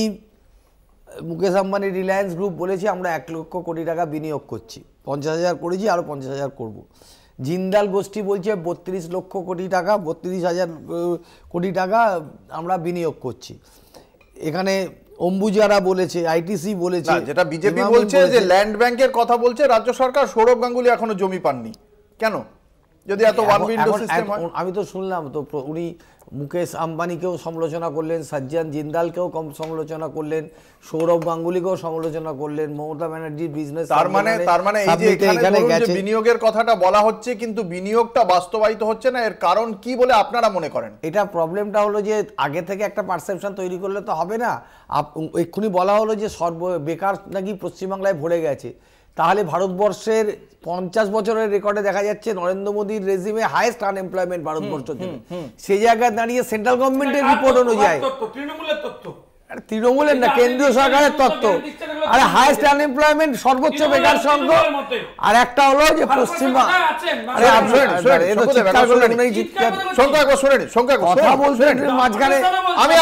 মুকেশ আম্বানি রিলায়েন্স গ্রুপ বলেছে আমরা 1 লক্ষ কোটি টাকা বিনিয়োগ করছি, 50,000 করেছি, আরও 50,000 করব। জিন্দাল গোষ্ঠী বলছে 32 লক্ষ কোটি টাকা, 32,000 কোটি টাকা আমরা বিনিয়োগ করছি। এখানে অম্বুজারা বলেছে, আইটিসি বলেছে, যেটা বিজেপি বলছে যে ল্যান্ড ব্যাংকের কথা বলছে রাজ্য সরকার, সৌরভ গাঙ্গুলি এখনো জমি পাননি কেন? যদি এত ওয়ান উইন্ডো সিস্টেম হয়। আমি তো শুনলাম তো, উনি মুকেশ আম্বানিকেও সমালোচনা করলেন, সজ্জন জিন্দালকেও কম সমালোচনা করলেন, সৌরভ গাঙ্গুলিকেও সমালোচনা করলেন, মমতা ব্যানার্জির বিজনেস। তার মানে এই যে এখানে বিনিয়োগের কথাটা বলা হচ্ছে কিন্তু বিনিয়োগটা বাস্তবায়িত হচ্ছে না, এর কারণ কি বলে আপনারা মনে করেন? এটা প্রবলেমটা হলো যে আগে থেকে একটা পারসেপশন তৈরি করলে তো হবে না। এক্ষুনি বলা হলো যে বেকার নাকি পশ্চিমবাংলায় ভরে গেছে, তাহলে ভারতবর্ষের 50 বছরের রেকর্ডে দেখা যাচ্ছে নরেন্দ্র মোদীর রেজিমে হাইয়েস্ট আনএমপ্লয়মেন্ট ভারতবর্ষ থেকে। সেই জায়গায় দাঁড়িয়ে সেন্ট্রাল গভর্নমেন্টের রিপোর্ট অনুযায়ী, তৃণমূলের না কেন্দ্রীয় সরকারের তত্ত্ব, আরে হাইয়েস্ট আনএমপ্লয়মেন্ট, সর্বোচ্চ বেকার সংখ্যা, আর একটা হলো যে পশ্চিমবঙ্গ, কথা বলছেন মাঝখানে, আমি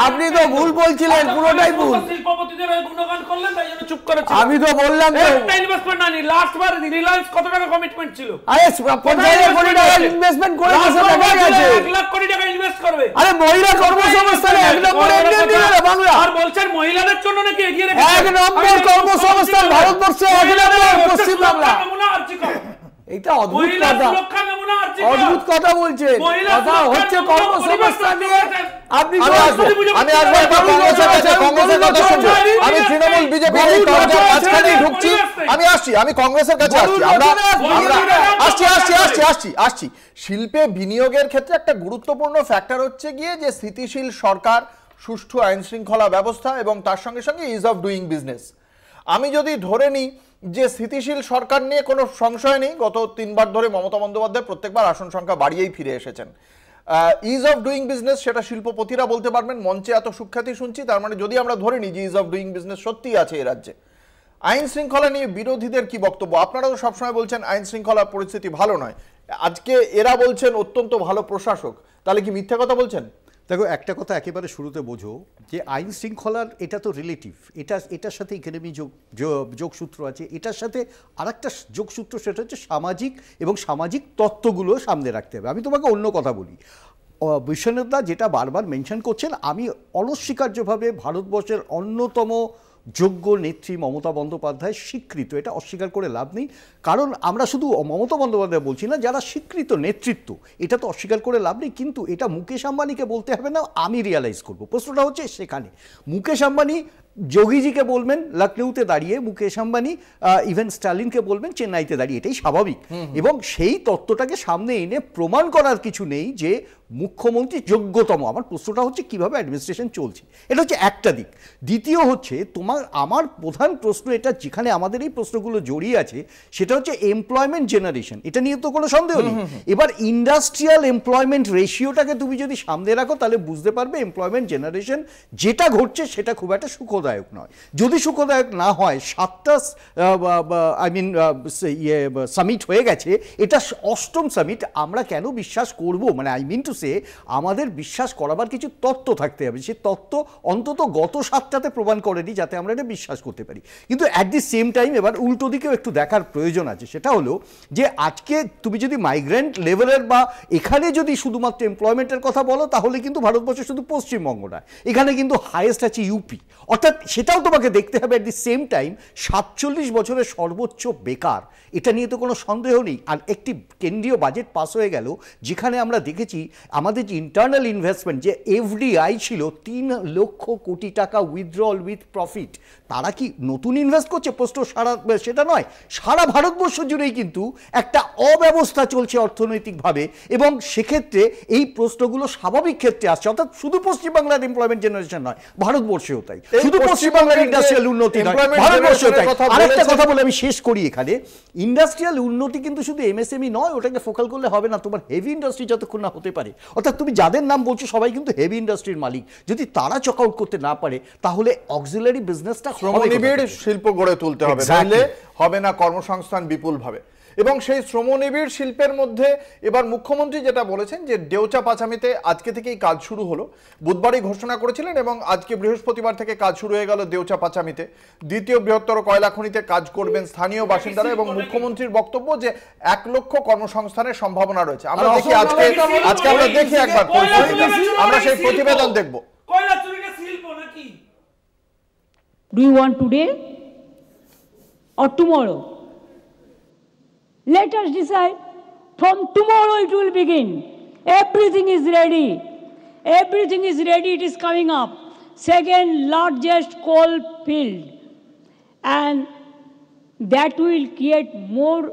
আপনি তো ভুল বলছিলেন, পুরোটাই ভুল। আমি তো বললাম ইনভেস্টমেন্ট করে আরে মহিলা কর্মসংস্থানে 1 নম্বরে বাংলা, আর বলছেন মহিলাদের জন্য নাকি এগিয়ে রেখেছে 1 নম্বর কর্মসংস্থান ভারতবর্ষে, 1 নম্বর পশ্চিমবাংলা। এটা অদ্ভুত কথা, অদ্ভুত কথা বলছে, কথা হচ্ছে কর্মসংস্থান নিয়ে। আপনি আমি তৃণমূল বিজেপি ঢুকছি, আমি আসছি, আমি কংগ্রেসের কাছে আসছি। শিল্পে বিনিয়োগের ক্ষেত্রে একটা গুরুত্বপূর্ণ ফ্যাক্টর হচ্ছে গিয়ে যে স্থিতিশীল সরকার, সুষ্ঠু আইন শৃঙ্খলা ব্যবস্থা এবং তার সঙ্গে সঙ্গে ইজ অফ ডুইং বিজনেস। আমি যদি ধরে নিই যে স্থিতিশীল সরকার নিয়ে কোনো সংশয় নেই, গত 3 বার ধরে মমতা বন্দ্যোপাধ্যায় প্রত্যেকবার আসন সংখ্যা বাড়িয়েই ফিরে এসেছেন। ইজ অফ ডুইং বিজনেস সেটা শিল্পপতিরা বলতে পারবেন, মঞ্চে এত সুখ্যাতি শুনছি, তার মানে যদি আমরা ধরে নিই যে ইজ অফ ডুইং বিজনেস সত্যি আছে এ রাজ্যে, আইন শৃঙ্খলা নিয়ে বিরোধীদের কি বক্তব্য? আপনারা তো সবসময় বলছেন আইন শৃঙ্খলার পরিস্থিতি ভালো নয়, আজকে এরা বলছেন অত্যন্ত ভালো প্রশাসক, তাহলে কি মিথ্যা কথা বলছেন? দেখো, একটা কথা একেবারে শুরুতে বোঝো যে আইন শৃঙ্খলার এটা তো রিলেটিভ, এটার সাথে ইকোনমি যোগসূত্র আছে, এটার সাথে আরেকটা যোগসূত্র, সেটা হচ্ছে সামাজিক এবং সামাজিক তত্ত্বগুলো সামনে রাখতে হবে। আমি তোমাকে অন্য কথা বলি, বিশ্বনাথদা যেটা বারবার মেনশন করছেন, আমি অনস্বীকার্যভাবে ভারতবর্ষের অন্যতম যোগ্য নেত্রী মমতা বন্দ্যোপাধ্যায় স্বীকৃত, এটা অস্বীকার করে লাভ নেই। কারণ আমরা শুধু মমতা বন্দ্যোপাধ্যায় বলছি না, যারা স্বীকৃত নেতৃত্ব, এটা তো অস্বীকার করে লাভ নেই। কিন্তু এটা মুকেশ আম্বানিকে বলতে হবে না, আমি রিয়ালাইজ করব। প্রশ্নটা হচ্ছে সেখানে মুকেশ আম্বানি যোগীজিকে বলবেন লখনৌতে দাঁড়িয়ে, মুকেশ আম্বানি ইভেন স্টালিনকে বলবেন চেন্নাইতে দাঁড়িয়ে, এটাই স্বাভাবিক। এবং সেই তত্ত্বটাকে সামনে এনে প্রমাণ করার কিছু নেই যে মুখ্যমন্ত্রী যোগ্যতম। আমার প্রশ্নটা হচ্ছে কিভাবে অ্যাডমিনিস্ট্রেশন চলছে, এটা হচ্ছে একটা দিক। দ্বিতীয় হচ্ছে আমার প্রধান প্রশ্ন, এটা যেখানে আমাদের এই প্রশ্নগুলো জড়িয়ে আছে, সেটা হচ্ছে এমপ্লয়মেন্ট জেনারেশন। এটা নিয়ে তো কোনো সন্দেহ নেই। এবার ইন্ডাস্ট্রিয়াল এমপ্লয়মেন্ট রেশিওটাকে তুমি যদি সামনে রাখো, তাহলে বুঝতে পারবে এমপ্লয়মেন্ট জেনারেশন যেটা ঘটছে সেটা খুব একটা সুখদায়ক নয়। যদি সুখদায়ক না হয়, 7টা সামিট হয়ে গেছে, এটা 8ম সামিট, আমরা কেন বিশ্বাস করব? মানে আই মিন টু সে, আমাদের বিশ্বাস করাবার কিছু তত্ত্ব থাকতে হবে। সেই তত্ত্ব অন্তত গত 7টাতে প্রমাণ করেনি, যাতে আমরা এটা বিশ্বাস করতে পারি। কিন্তু অ্যাট দি সেম টাইম এবার উল্টো দিকেও একটু দেখার প্রয়োজন আছে। সেটা হলো যে আজকে তুমি যদি মাইগ্রেন্ট লেভেলের বা এখানে যদি শুধুমাত্র এমপ্লয়মেন্টের কথা বলো, তাহলে কিন্তু ভারতবর্ষে শুধু পশ্চিমবঙ্গ নয়, এখানে কিন্তু হাইয়েস্ট আছে ইউপি। অর্থাৎ সেটাও তোমাকে দেখতে হবে। অ্যাট দি সেম টাইম 47 বছরের সর্বোচ্চ বেকার, এটা নিয়ে তো কোনো সন্দেহ নেই। আর একটি কেন্দ্রীয় বাজেট পাস হয়ে গেল, যেখানে আমরা দেখেছি আমাদের যে ইন্টারনাল ইনভেস্টমেন্ট, যে এফডিআই ছিল 3 লক্ষ কোটি টাকা উইথড্রল উইথ প্রফিট, তারা কি নতুন ইনভেস্ট করছে পোস্ট সেটা নয়, সারা ভারতবর্ষ জুড়েই কিন্তু একটা অব্যবস্থা চলছে অর্থনৈতিকভাবে। এবং সেক্ষেত্রে এই প্রশ্নগুলো স্বাভাবিক ক্ষেত্রে আসছে। অর্থাৎ শুধু পশ্চিমবাংলার এমপ্লয়মেন্ট জেনারেশন নয়, ভারতবর্ষেও তাই। শুধু পশ্চিমবাংলার ইন্ডাস্ট্রিয়াল উন্নতি নয়, ভারতবর্ষেও তাই। আরেকটা কথা বলে আমি শেষ করি, এখানে ইন্ডাস্ট্রিয়াল উন্নতি কিন্তু শুধু এমএসএমই নয়, ওটাকে ফোকাল করলে হবে না। তোমার হেভি ইন্ডাস্ট্রি যতক্ষণ না হতে পারে, অর্থাৎ তুমি যাদের নাম বলছো সবাই কিন্তু হেভি ইন্ডাস্ট্রির মালিক, যদি তারা চক আউট করতে না পারে, তাহলে অক্সিলারি বিজনেসটা শ্রমনিবিড় শিল্প গড়ে তুলতে হবে, তাহলে হবে না কর্মসংস্থান বিপুলভাবে। এবং সেই শ্রমনিবিড় শিল্পের মধ্যে এবার মুখ্যমন্ত্রী যেটা বলেছেন যে দেউচা পাচামিতে আজকে থেকেই কাজ শুরু হলো, বুধবারই ঘোষণা করেছিলেন এবং আজকে বৃহস্পতিবার থেকে কাজ শুরু হয়ে গেল দেউচা পাচামিতে। দ্বিতীয় বৃহত্তর কয়লা খনিতে কাজ করবেন স্থানীয় বাসিন্দারা এবং মুখ্যমন্ত্রীর বক্তব্য যে 1 লক্ষ কর্মসংস্থানের সম্ভাবনা রয়েছে। আমরা দেখি আজকে আমরা দেখি একবার আমরা সেই প্রতিবেদন দেখব। Do you want today or tomorrow? Let us decide. From tomorrow it will begin. Everything is ready. Everything is ready. It is coming up. Second largest coal field. And that will create more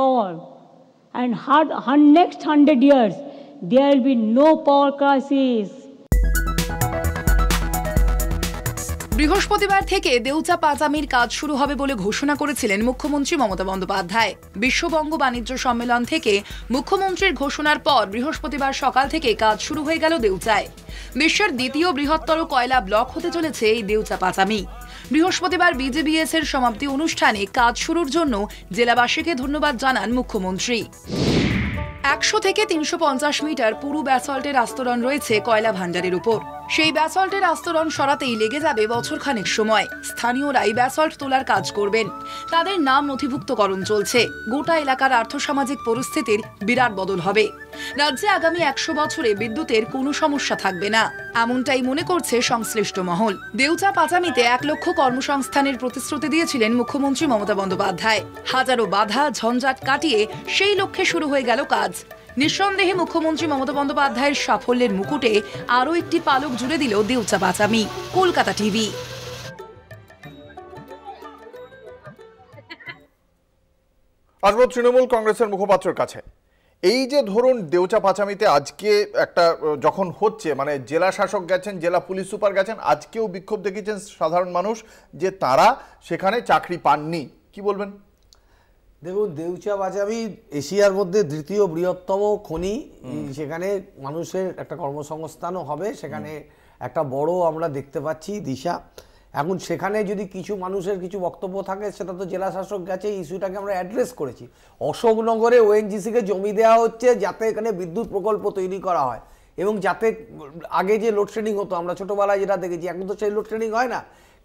power. And next 100 years, there will be no power crisis. বৃহস্পতিবার থেকে দেউচা পাচামির কাজ শুরু হবে বলে ঘোষণা করেছিলেন মুখ্যমন্ত্রী মমতা বন্দ্যোপাধ্যায়। বিশ্ববঙ্গ বাণিজ্য সম্মেলন থেকে মুখ্যমন্ত্রীর ঘোষণার পর বৃহস্পতিবার সকাল থেকে কাজ শুরু হয়ে গেল দেউচায়। বিশ্বের দ্বিতীয় বৃহত্তর কয়লা ব্লক হতে চলেছে এই দেউচা পাচামি। বৃহস্পতিবার বিজিবিএস এর সমাপ্তি অনুষ্ঠানে কাজ শুরুর জন্য জেলাবাসীকে ধন্যবাদ জানান মুখ্যমন্ত্রী। 100 থেকে 350 মিটার পুরু ব্যাসল্টের আস্তরণ রয়েছে কয়লা ভান্ডারের উপর। সেই ব্যাসল্টের আস্তরণ সরাতেই লেগে যাবে বছরখানেক সময়। স্থানীয়রাই ব্যাসল্ট তোলার কাজ করবেন, তাদের নাম নথিভুক্তকরণ চলছে। গোটা এলাকার আর্থসামাজিক পরিস্থিতির বিরাট বদল হবে। রাজ্যে আগামী 100 বছরে বিদ্যুতের কোনো সমস্যা থাকবে না, এমনটাই মনে করছে সংশ্লিষ্ট মহল। দেউচা পাচামিতে 1 লক্ষ কর্মসংস্থানের প্রতিশ্রুতি দিয়েছিলেন মুখ্যমন্ত্রী মমতা বন্দ্যোপাধ্যায়। হাজারো বাধা ঝঞ্ঝাট কাটিয়ে সেই লক্ষ্যে শুরু হয়ে গেল কাজ। নিঃসন্দেহে মুখ্যমন্ত্রী মমতা বন্দ্যোপাধ্যায়ের সাফল্যের মুকুটে আরও একটি পালক জুড়ে দিল দেউচা পাচামি। কলকাতা টিভি। আসবো তৃণমূল কংগ্রেসের মুখপাত্রের কাছে। এই যে ধরুন দেউচা পাচামিতে আজকে একটা যখন হচ্ছে, মানে জেলা শাসক গেছেন, জেলা পুলিশ সুপার গেছেন, আজকেও বিক্ষোভ দেখিয়েছেন সাধারণ মানুষ যে তারা সেখানে চাকরি পাননি, কি বলবেন? দেখুন, দেউচা পাচামি এশিয়ার মধ্যে দ্বিতীয় বৃহত্তম খনি, সেখানে মানুষের একটা কর্মসংস্থানও হবে, সেখানে একটা বড় আমরা দেখতে পাচ্ছি দিশা। এখন সেখানে যদি কিছু মানুষের কিছু বক্তব্য থাকে, সেটা তো জেলা শাসক গেছে, ইস্যুটাকে আমরা অ্যাড্রেস করেছি। অশোকনগরে ওএনজিসিকে জমি দেওয়া হচ্ছে যাতে এখানে বিদ্যুৎ প্রকল্প তৈরি করা হয়। এবং যাতে আগে যে লোডশেডিং হতো আমরা ছোটবেলায় যেটা দেখেছি, এখন তো সেই লোডশেডিং হয় না,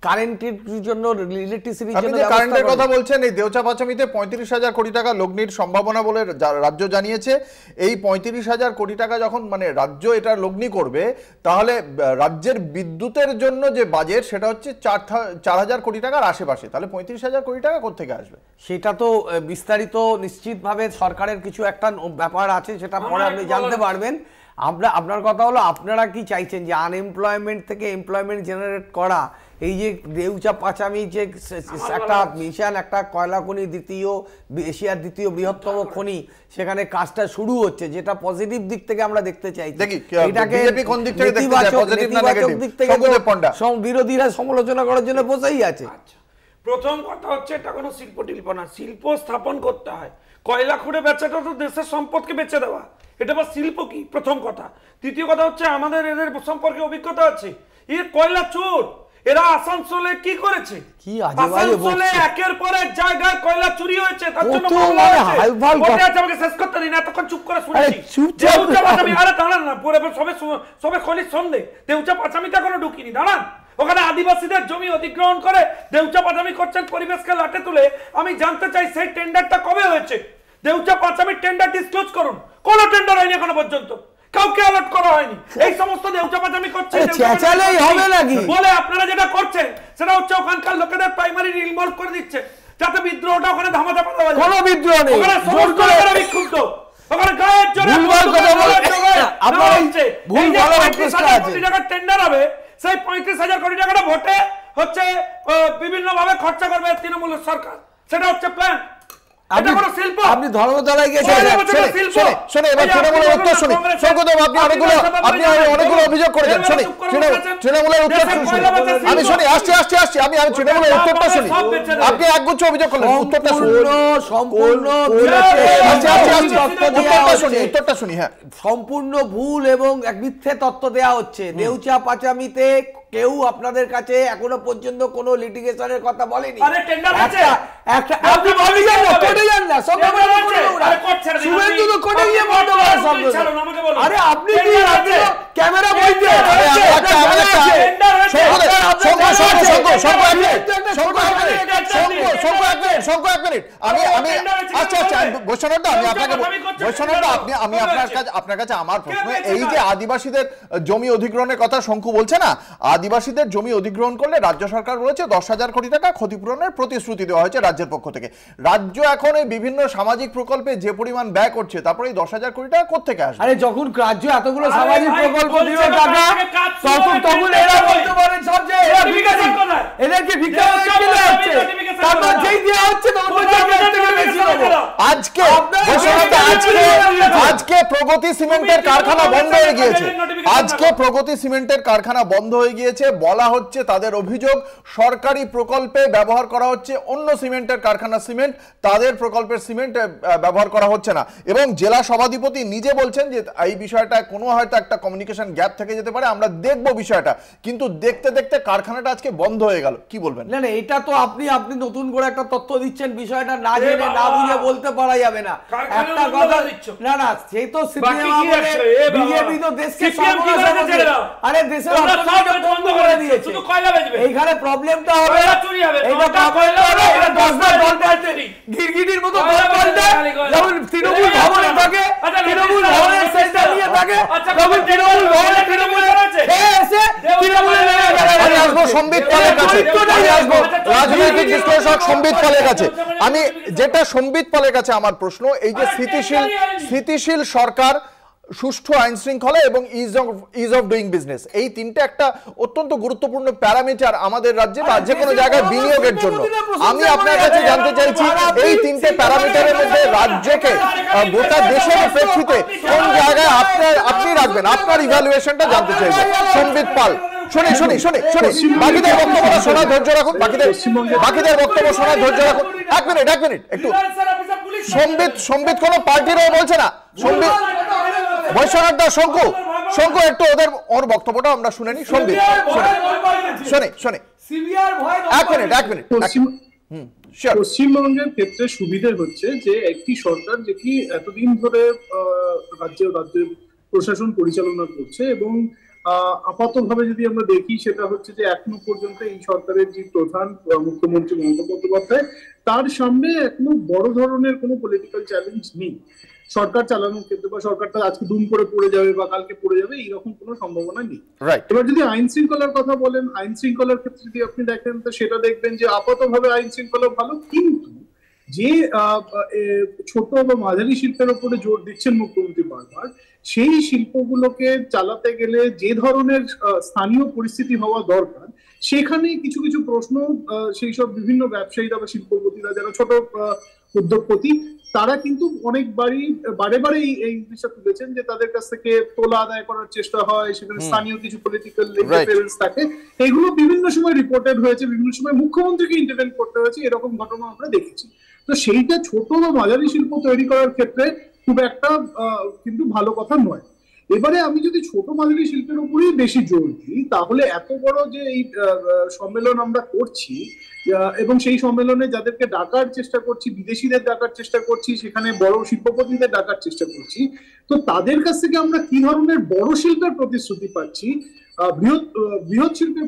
কারেন্টের জন্য ইলেকট্রিসিটির জন্য কারেন্টের কথা বলছেন, এই দেউচা পাচামিতে 35,000 কোটি টাকা লগ্নির সম্ভাবনা বলে রাজ্য জানিয়েছে। এই 35,000 কোটি টাকা যখন মানে রাজ্য এটা লগ্নি করবে, তাহলে রাজ্যের বিদ্যুতের জন্য যে বাজেট সেটা হচ্ছে 4,000 কোটি টাকার আশেপাশে, তাহলে 35,000 কোটি টাকা কোত্থেকে আসবে? সেটা তো বিস্তারিত নিশ্চিতভাবে সরকারের কিছু একটা ব্যাপার আছে, সেটা পরে আপনি জানতে পারবেন। আপনার কথা হলো আপনারা কি চাইছেন যে আনএমপ্লয়মেন্ট থেকে এমপ্লয়মেন্ট জেনারেট করা, এই যে দেউচা পাচামি যে একটা মিশন, একটা কয়লা খনি, এশিয়ার দ্বিতীয় বৃহত্তম খনি, সেখানে কাজটা শুরু হচ্ছে, যেটা পজিটিভ দিক থেকে আমরা দেখতে চাইছি। এটাকে নেতিবাচক দিক থেকে বিরোধীরা সমালোচনা করার জন্য বসেই আছে। প্রথম কথা হচ্ছে এটা কোনো শিল্প টিল্প না, শিল্প স্থাপন করতে হয়। কয়লা খুঁড়ে বেচাটা তো দেশের সম্পদকে বেচে দেওয়া, এটা বা শিল্প কি? প্রথম কথা। দ্বিতীয় কথা হচ্ছে আমাদের এদের সম্পর্কে অভিজ্ঞতা আছে, এ কয়লা চোর। এরা আসানসোলে কি করেছে? আসানসোলে একের পর এক জায়গায় কয়লা চুরি হয়েছে, তার জন্য আমাকে শেষ করতে দিন, এতক্ষণ চুপ করে শুনছি। আরে দাঁড়ান না, সবে খনির সন্ধ্যে দেউচা পাচামিটা কোনো ঢুকিনি, দাঁড়ান। ওখানে আদিবাসীদের জমি অধিগ্রহণ করে দেউচা পাচামি করছেন পরিবেশকে লাটে তুলে। আমি জানতে চাই সেই টেন্ডারটা কবে হয়েছে? দেউচা পাচামির টেন্ডার ডিসক্লোজ করুন। কোন টেন্ডার হয়নি এখনো পর্যন্ত, কাউকে অ্যালার্ট করা হয়নি। এই সমস্ত দেউচা পাচামি করছে বলে আপনারা যেটা করছেন সেটা হচ্ছে ওখানকার লোকেদের প্রাইমারি ইনভলভ করে দিচ্ছে, যাতে বিদ্রোহটা ওখানে ধামাচাপা দেওয়া যায়। কোনো বিদ্রোহ নেই, ওখানে সমস্ত লোকেরা বিক্ষুব্ধ, ওখানে গায়ের জোরে টেন্ডার হবে। সেই 35,000 কোটি টাকাটা ভোটে হচ্ছে বিভিন্ন ভাবে খরচা করবে তৃণমূল সরকার, সেটা হচ্ছে প্ল্যান। আপনি ধর্মতলায় গেছেন, শুনে এবার তৃণমূলের উত্তর শুনি। শঙ্করদেব, আপনি অনেকগুলো অভিযোগ করেছেন, শুনি তৃণমূলের উত্তর শুনি। আমি শুনি, আসছি আমি তৃণমূলের উত্তরটা শুনি। আপনি একগুচ্ছ অভিযোগ করলেন, উত্তরটা শুনি। হ্যাঁ, সম্পূর্ণ ভুল এবং এক মিথ্যে তথ্য দেওয়া হচ্ছে। দেউচা পাচামিতে কেউ আপনাদের কাছে এখনো পর্যন্ত কোনো লিটিগেশনের কথা বলেনি। আপনার কাছে আমার প্রশ্ন, এই যে আদিবাসীদের জমি অধিগ্রহণের কথা শঙ্কু বলছে না, আদিবাসীদের জমি অধিগ্রহণ করলে রাজ্য সরকার বলেছে 10,000 কোটি টাকা ক্ষতিপূরণের প্রতিশ্রুতি দেওয়া হয়েছে রাজ্যের পক্ষ থেকে। রাজ্য এখন এই বিভিন্ন সামাজিক প্রকল্পে যে পরিমাণ ব্যয় করছে, তারপরে এই 10,000 কোটি টাকা কোত্থেকে আসবে? আরে যখন রাজ্য এতগুলো সামাজিক প্রকল্প দিল টাকা, তখন এরা বলতে পারেন সব যে এদেরকে ভিক্ষা দিতে হচ্ছে, তারপর যেই দেওয়া হচ্ছে আজকে প্রগতি সিমেন্টের কারখানা বন্ধ হয়ে গিয়েছে। আজকে প্রগতি সিমেন্টের কারখানা বন্ধ হয়ে গিয়েছে, বলা হচ্ছে তাদের অভিযোগ সরকারি প্রকল্পে ব্যবহার করা হচ্ছে অন্য সিমেন্টের কারখানা সিমেন্ট, তাদের প্রকল্পের সিমেন্ট ব্যবহার করা হচ্ছে না। এবং জেলা সভাধিপতি নিজে বলছেন যে এই বিষয়টা কোনো হয়তো একটা কমিউনিকেশন গ্যাপ থেকে যেতে পারে, আমরা দেখব বিষয়টা, কিন্তু দেখতে দেখতে কারখানাটা আজকে বন্ধ হয়ে গেল। কি বলবেন? না, এটা তো আপনি নতুন করে একটা তথ্য দিচ্ছেন, বিষয়টা না জেনে না বুঝে বলতে পারা যাবে না। একটা কথা, না সেই তো বিজেপি তো দেশকে আরে দেশের অর্থনীতি বন্ধ করে দিয়েছে। এইখানে প্রবলেমটা হবে, গিরগিটির মতো যেমন তৃণমূল ভবনে থাকে, তৃণমূল ভবনের সেন্টার নিয়ে থাকে, তখন তৃণমূল ভবনে তৃণমূলের আমি যেটা সম্বিত পালের কাছে আমার প্রশ্ন, এই যে স্থিতিশীল সরকার, সুষ্ঠু আইন শৃঙ্খলা এবং ইজ অফ ডুইং বিজনেস, এই তিনটা একটা অত্যন্ত গুরুত্বপূর্ণ প্যারামিটার আমাদের রাজ্যে বা যে কোনো জায়গায় বিনিয়োগের জন্য। আমি আপনার কাছে জানতে চাইছি, এই তিনটে প্যারামিটারের মধ্যে রাজ্যকে গোটা দেশের প্রেক্ষিতে কোন জায়গায় আপনি রাখবেন, আপনার ইভ্যালুয়েশনটা জানতে চাইব। সম্বিত পাল, শুনি বাকিদের বক্তব্য শোনার ধৈর্য রাখুন, বাকিদের বক্তব্য শোনার ধৈর্য রাখুন। এক মিনিট একটু। সম্বিত কোন পার্টিরও বলছে না, সম্বিত বৈশ্বনাথ দাস, শঙ্কু একটু ওর বক্তব্যটা আমরা শুনে নি। সম্বিত শুনি এক মিনিট। পশ্চিমবঙ্গের ক্ষেত্রে সুবিধে হচ্ছে যে একটি সরকার যে কি এতদিন ধরে রাজ্যের প্রশাসন পরিচালনা করছে। এবং আপাতভাবে যদি আমরা দেখি সেটা হচ্ছে যে এখনো পর্যন্ত এই সরকারের যে প্রধান মুখ্যমন্ত্রী মমতা বন্দ্যোপাধ্যায়, তার সামনে এখনো বড় ধরনের কোনো পলিটিক্যাল চ্যালেঞ্জ নেই সরকার চালানোর ক্ষেত্রে, বা সরকারটা আজকে দুম করে পড়ে যাবে বা কালকে পড়ে যাবে এইরকম কোনো সম্ভাবনা নেই। এবার যদি আইন শৃঙ্খলার কথা বলেন, আইন শৃঙ্খলার ক্ষেত্রে যদি আপনি দেখেন তো সেটা দেখবেন যে আপাতভাবে আইন শৃঙ্খলা ভালো, কিন্তু যে ছোট বা মাঝারি শিল্পের উপরে জোর দিচ্ছেন মুখ্যমন্ত্রী বারবার, সেই শিল্পগুলোকে চালাতে গেলে যে ধরনের স্থানীয় পরিস্থিতি হওয়া দরকার, সেখানে কিছু কিছু প্রশ্ন সেই সব বিভিন্ন ব্যবসায়ীরা বা শিল্পপতিরা যারা ছোট উদ্যোগপতি, তারা কিন্তু অনেকবারই বারে বারে এই জিনিসটা তুলেছেন যে তাদের কাছ থেকে তোলা আদায় করার চেষ্টা হয়, সেখানে স্থানীয় কিছু পলিটিক্যাল ইন্টারফারেন্স থাকে। এগুলো বিভিন্ন সময় রিপোর্টেড হয়েছে, বিভিন্ন সময় মুখ্যমন্ত্রীকে ইন্টারভেন করতে হয়েছে, এরকম ঘটনা আমরা দেখেছি। তো সেইটা ছোট বা মাঝারি শিল্প তৈরি করার ক্ষেত্রে খুব একটা কিন্তু ভালো কথা নয়। এবারে আমি যদি ছোট মাঝারি শিল্পের উপরেই বেশি জোর দিই, তাহলে এত বড় যে এই সম্মেলন আমরা করছি এবং সেই সম্মেলনে যাদেরকে ডাকার চেষ্টা করছি, বিদেশিদের ডাকার চেষ্টা করছি, সেখানে বড় শিল্পপতিদের ডাকার চেষ্টা করছি, তো তাদের কাছ থেকে আমরা কি ধরনের বড় শিল্পের প্রতিশ্রুতি পাচ্ছি, বৃহৎ শিল্পের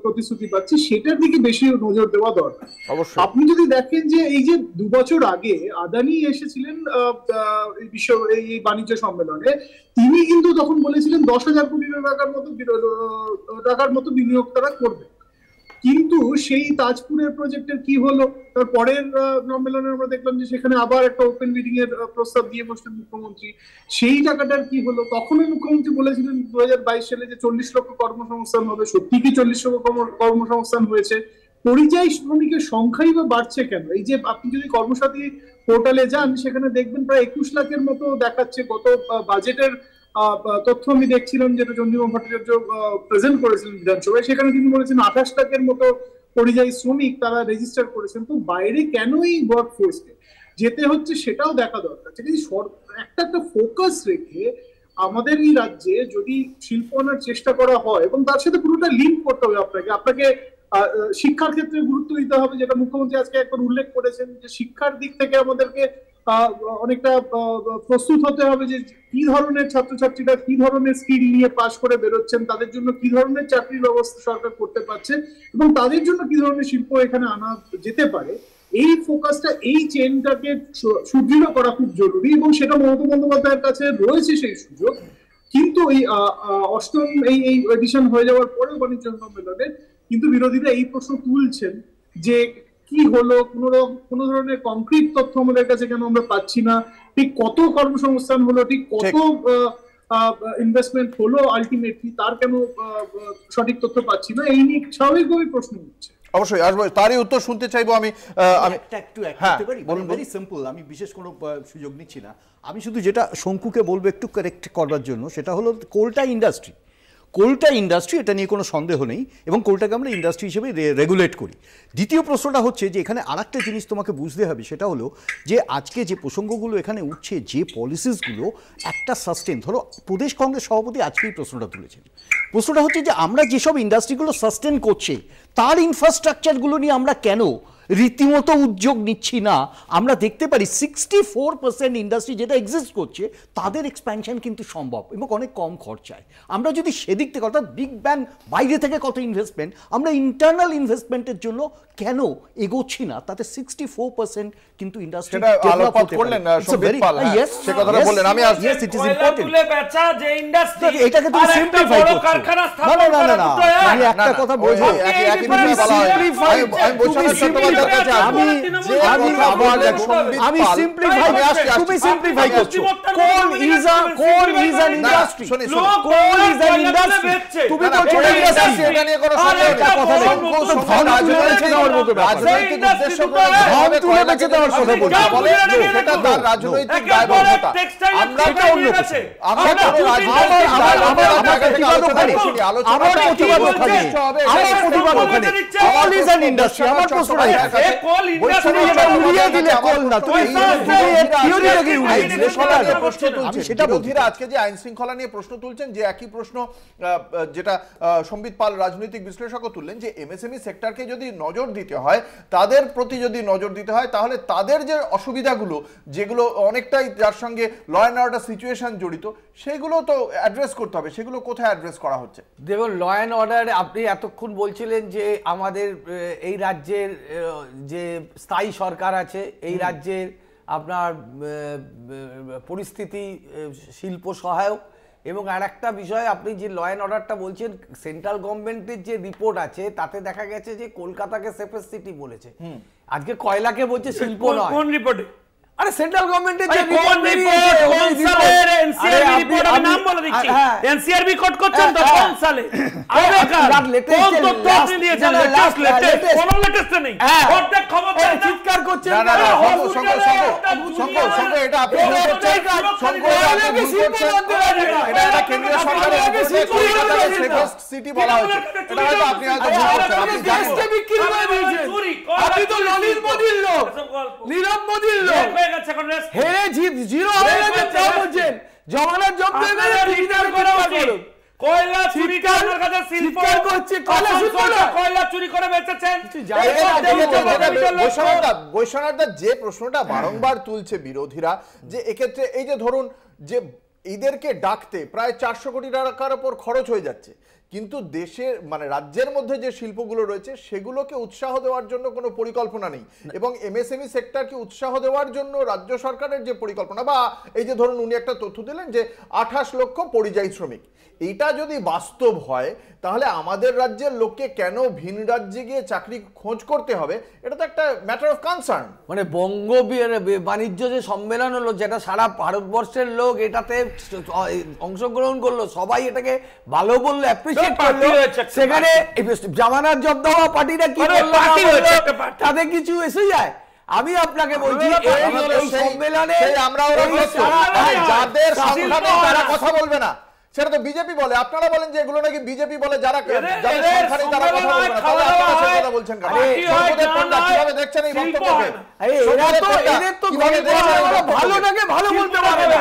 প্রতিশ্রুতি পাচ্ছি, সেটার দিকে বেশি নজর দেওয়া দরকার। আপনি যদি দেখেন যে এই যে 2 বছর আগে আদানি এসেছিলেন এই বাণিজ্য সম্মেলনে, তিনি কিন্তু তখন বলেছিলেন 10,000 কোটি টাকার মতো বিনিয়োগ তারা করবে, কিন্তু সেই তাজপুরের প্রজেক্টের কি হলো? তার পরের সম্মেলনে আমরা দেখলাম যে সেখানে আবার একটা ওপেন বিডিং এর প্রস্তাব দিয়ে বসলেন মুখ্যমন্ত্রী, সেই টাকাটার কি হলো? তখনই মুখ্যমন্ত্রী বলেছিলেন 2022 সালে যে 40 লক্ষ কর্মসংস্থান হবে, সত্যি কি 40 লক্ষ কর্মসংস্থান হয়েছে? পরিযায়ী শ্রমিকের সংখ্যাই বা বাড়ছে কেন? এই যে আপনি যদি কর্মসাথী পোর্টালে যান, সেখানে দেখবেন প্রায় 21 লাখের মতো দেখাচ্ছে। গত বাজেটের তথ্য আমি দেখছিলাম, যেটা চন্দ্রিমা ভট্টাচার্য প্রেজেন্ট করেছিলেন বিধানসভায়, সেখানে তিনি বলেছেন 28 লাখের মতো পরিযায়ী শ্রমিক তারা রেজিস্টার করেছেন। তো বাইরে কেন এই ওয়ার্ক ফোর্সকে যেতে হচ্ছে সেটাও দেখা দরকার। একটা ফোকাস রেখে আমাদের এই রাজ্যে যদি শিল্প আনার চেষ্টা করা হয়, এবং তার সাথে পুরোটা লিঙ্ক করতে হবে আপনাকে শিক্ষার ক্ষেত্রে গুরুত্ব দিতে হবে, যেটা মুখ্যমন্ত্রী আজকে একবার উল্লেখ করেছেন যে শিক্ষার দিক থেকে আমাদেরকে অনেকটা প্রস্তুত হতে হবে যে কি ধরনের ছাত্রছাত্রীরা কি ধরনের স্কিল নিয়ে পাশ করে বেরোচ্ছেন, তাদের জন্য কি ধরনের চাকরির ব্যবস্থা সরকার করতে পারছে, এবং তাদের জন্য কি ধরনের শিল্প এখানে আনা যেতে পারে। এই ফোকাসটা, এই চেনটাকে সুদৃঢ় করা খুব জরুরি, এবং সেটা মমতা বন্দ্যোপাধ্যায়ের কাছে রয়েছে সেই সুযোগ। কিন্তু এই 8ম এই এডিশন হয়ে যাওয়ার পরেও বাণিজ্য সম্মেলনে কিন্তু বিরোধীরা এই প্রশ্ন তুলছেন যে কি হলো, কোনো ধরনের কংক্রিট তথ্য আমাদের কাছে কেন আমরা পাচ্ছি না, ঠিক কত কর্মসংস্থান হলো, ঠিক কত ইনভেস্টমেন্ট হলো আলটিমেটলি, তার কেন সঠিক তথ্য পাচ্ছি না, এই নিয়ে স্বাভাবিকভাবে প্রশ্ন উঠছে। অবশ্যই আসবো, তারই উত্তর শুনতে চাইবো আমি। ভেরি সিম্পল, আমি বিশেষ কোনো সুযোগ নিচ্ছি না, আমি শুধু যেটা শঙ্কুকে বলবো একটু কারেক্ট করবার জন্য, সেটা হলো কোলটা ইন্ডাস্ট্রি, এটা নিয়ে কোনো সন্দেহ নেই, এবং কোলটাকে আমরা ইন্ডাস্ট্রি হিসেবে রেগুলেট করি। দ্বিতীয় প্রশ্নটা হচ্ছে যে এখানে আরেকটা জিনিস তোমাকে বুঝতে হবে, সেটা হলো যে আজকে যে প্রসঙ্গগুলো এখানে উঠছে, যে পলিসিসগুলো একটা সাস্টেন, ধরো প্রদেশ কংগ্রেস সভাপতি আজকেই প্রশ্নটা তুলেছেন। প্রশ্নটা হচ্ছে যে আমরা যেসব ইন্ডাস্ট্রিগুলো সাস্টেন করছে, তার ইনফ্রাস্ট্রাকচারগুলো নিয়ে আমরা কেন রীতিমতো উদ্যোগ নিচ্ছি না? আমরা দেখতে পারি 64% ইন্ডাস্ট্রি যেটা এক্সিস্ট করছে, তাদের এক্সপ্যানশন কিন্তু সম্ভব এবং অনেক কম খরচায়। আমরা যদি সেদিক থেকে, অর্থাৎ বিগ ব্যাং বাইরে থেকে কত ইনভেস্টমেন্ট, আমরা ইন্টারনাল ইনভেস্টমেন্টের জন্য কেন এগোচ্ছি না? তাতে 64% কিন্তু ইন্ডাস্ট্রি ডেভেলপ হতে পারে। সে কথাটা বললেন, আমি ইট ইজ ইম্পর্টেন্ট। বেচা যে ইন্ডাস্ট্রি, এটাকে তুমি সিম্পলিফাই করছো। না, আমি একটা কথা বলবো, আমি সিম্পলিফাই করছো। Coal is an industry, coal is an industry, তুমি বলছো ইন্ডাস্ট্রি, এটা নিয়ে কোনো সন্দেহ নেই। কথা বলো, রাজনৈতিক দেওয়ার মতো ব্যাপার, উদ্দেশ্য করে ভাব তুলে বেঁচে দেওয়ার কথা বলে, সেটা তার রাজনৈতিক দায়বদ্ধতা। আমরা এটা অন্য কিছু, আমরা কোনো রাজনৈতিক আমার প্রতিবাদ ওখানে, অল ইজ অ্যান ইন্ডাস্ট্রি। আমার প্রশ্নটাই কাছে কোল ইন্ডাস্ট্রি বিরোধীরা আজকে যে আইন শৃঙ্খলা নিয়ে প্রশ্ন তুলছেন, যে একই প্রশ্ন যেটা সম্বিত পাল রাজনৈতিক বিশ্লেষকও তুললেন, যে এমএসএমই সেক্টরকে যদি নজর দিতে হয়, তাদের প্রতি যদি নজর দিতে হয়, তাহলে তাদের যে অসুবিধাগুলো যেগুলো অনেকটাই যার সঙ্গে ল অ্যান্ড অর্ডার সিচুয়েশন জড়িত, সেগুলো তো অ্যাড্রেস করতে হবে। সেগুলো কোথায় অ্যাড্রেস করা হচ্ছে? দেখুন, ল অ্যান্ড অর্ডার, আপনি এতক্ষণ বলছিলেন যে আমাদের এই রাজ্যের যে স্থায়ী সরকার আছে, এই রাজ্যের আপনার পরিস্থিতি শিল্প সহায়ক, এবং আর একটা বিষয় আপনি যে ল অ্যান্ড অর্ডারটা বলছেন, সেন্ট্রাল গভর্নমেন্টের যে রিপোর্ট আছে তাতে দেখা গেছে যে কলকাতাকে সেফেস্ট সিটি বলেছে, আজকে কয়লাকে বলছে শিল্প নয়। কোন রিপোর্টে? আরে সেন্ট্রাল গভর্নমেন্টের যে কোন রিপোর্ট, কোন সালের এনসিআরবি রিপোর্ট? আমি নাম বলে দিচ্ছি, এনসিআরবি কোড করছেন তো কোন সালে? কোন তথ্য আপনি দিয়েছেন? লেটেস্ট কোন লেটেস্ট নেই, প্রত্যেক খবর চিৎকার করছেন। এটা আপনি এটা একটা কেন্দ্রীয় সরকারের সেফেস্ট সিটি বলা হচ্ছে, এটা হয়তো আপনি হয়তো আপনি তো ললিত মোদির লোক, নীরব মোদির লোক, হেরে জিরো হয়ে গেছে, তা বলছেন জমানত জব্দ হয়ে গেছে, ঠিকাদার করা হলো, কয়লা চুরি করার কাছে শিল্প করছে, কয়লা চুরি করে বেচেছেন। বৈশ্বনাথদা যে প্রশ্নটা বারংবার তুলছে বিরোধীরা, যে এক্ষেত্রে এই যে ধরুন যে এদেরকে ডাকতে প্রায় 400 কোটি টাকার উপর খরচ হয়ে যাচ্ছে, কিন্তু দেশের মানে রাজ্যের মধ্যে যে শিল্পগুলো রয়েছে সেগুলোকে উৎসাহ দেওয়ার জন্য কোনো পরিকল্পনা নেই, এবং এমএসএমই সেক্টরকে উৎসাহ দেওয়ার জন্য রাজ্য সরকারের যে পরিকল্পনা, বা এই যে ধরুন উনি একটা তথ্য দিলেন যে 28 লক্ষ পরিযায়ী শ্রমিক, এটা যদি বাস্তব হয় তাহলে আমাদের রাজ্যের লোককে কেন ভিন রাজ্যে গিয়ে চাকরি খোঁজ করতে হবে? এটা তো একটা ম্যাটার অফ কনসার্ন। মানে বঙ্গ বাণিজ্য যে সম্মেলন হলো, যেটা সারা ভারতবর্ষের লোক এটাতে অংশগ্রহণ করলো, সবাই এটাকে ভালো বললো, অ্যাপ্রিশিয়েট করলো, সেখানে জামানত জব্দ হওয়া পার্টিটা কি করলো তাতে কিছু এসে যায়? আমি আপনাকে বলছি এই সম্মেলনে যাদের সংখ্যানে তারা কথা বলবে না, সেটা তো বিজেপি বলে, আপনারা বলেন যে এগুলো নাকি বিজেপি বলে, যারা যাদের সংখ্যানে তারা কথা বলবে না, তাহলে আপনারা সেই কথা বলছেন কেন? সর্বদেব পণ্ডা কিভাবে দেখছেন এই বক্তব্যকে? এদের তো ভালোটাকে ভালো বলতে পারে না।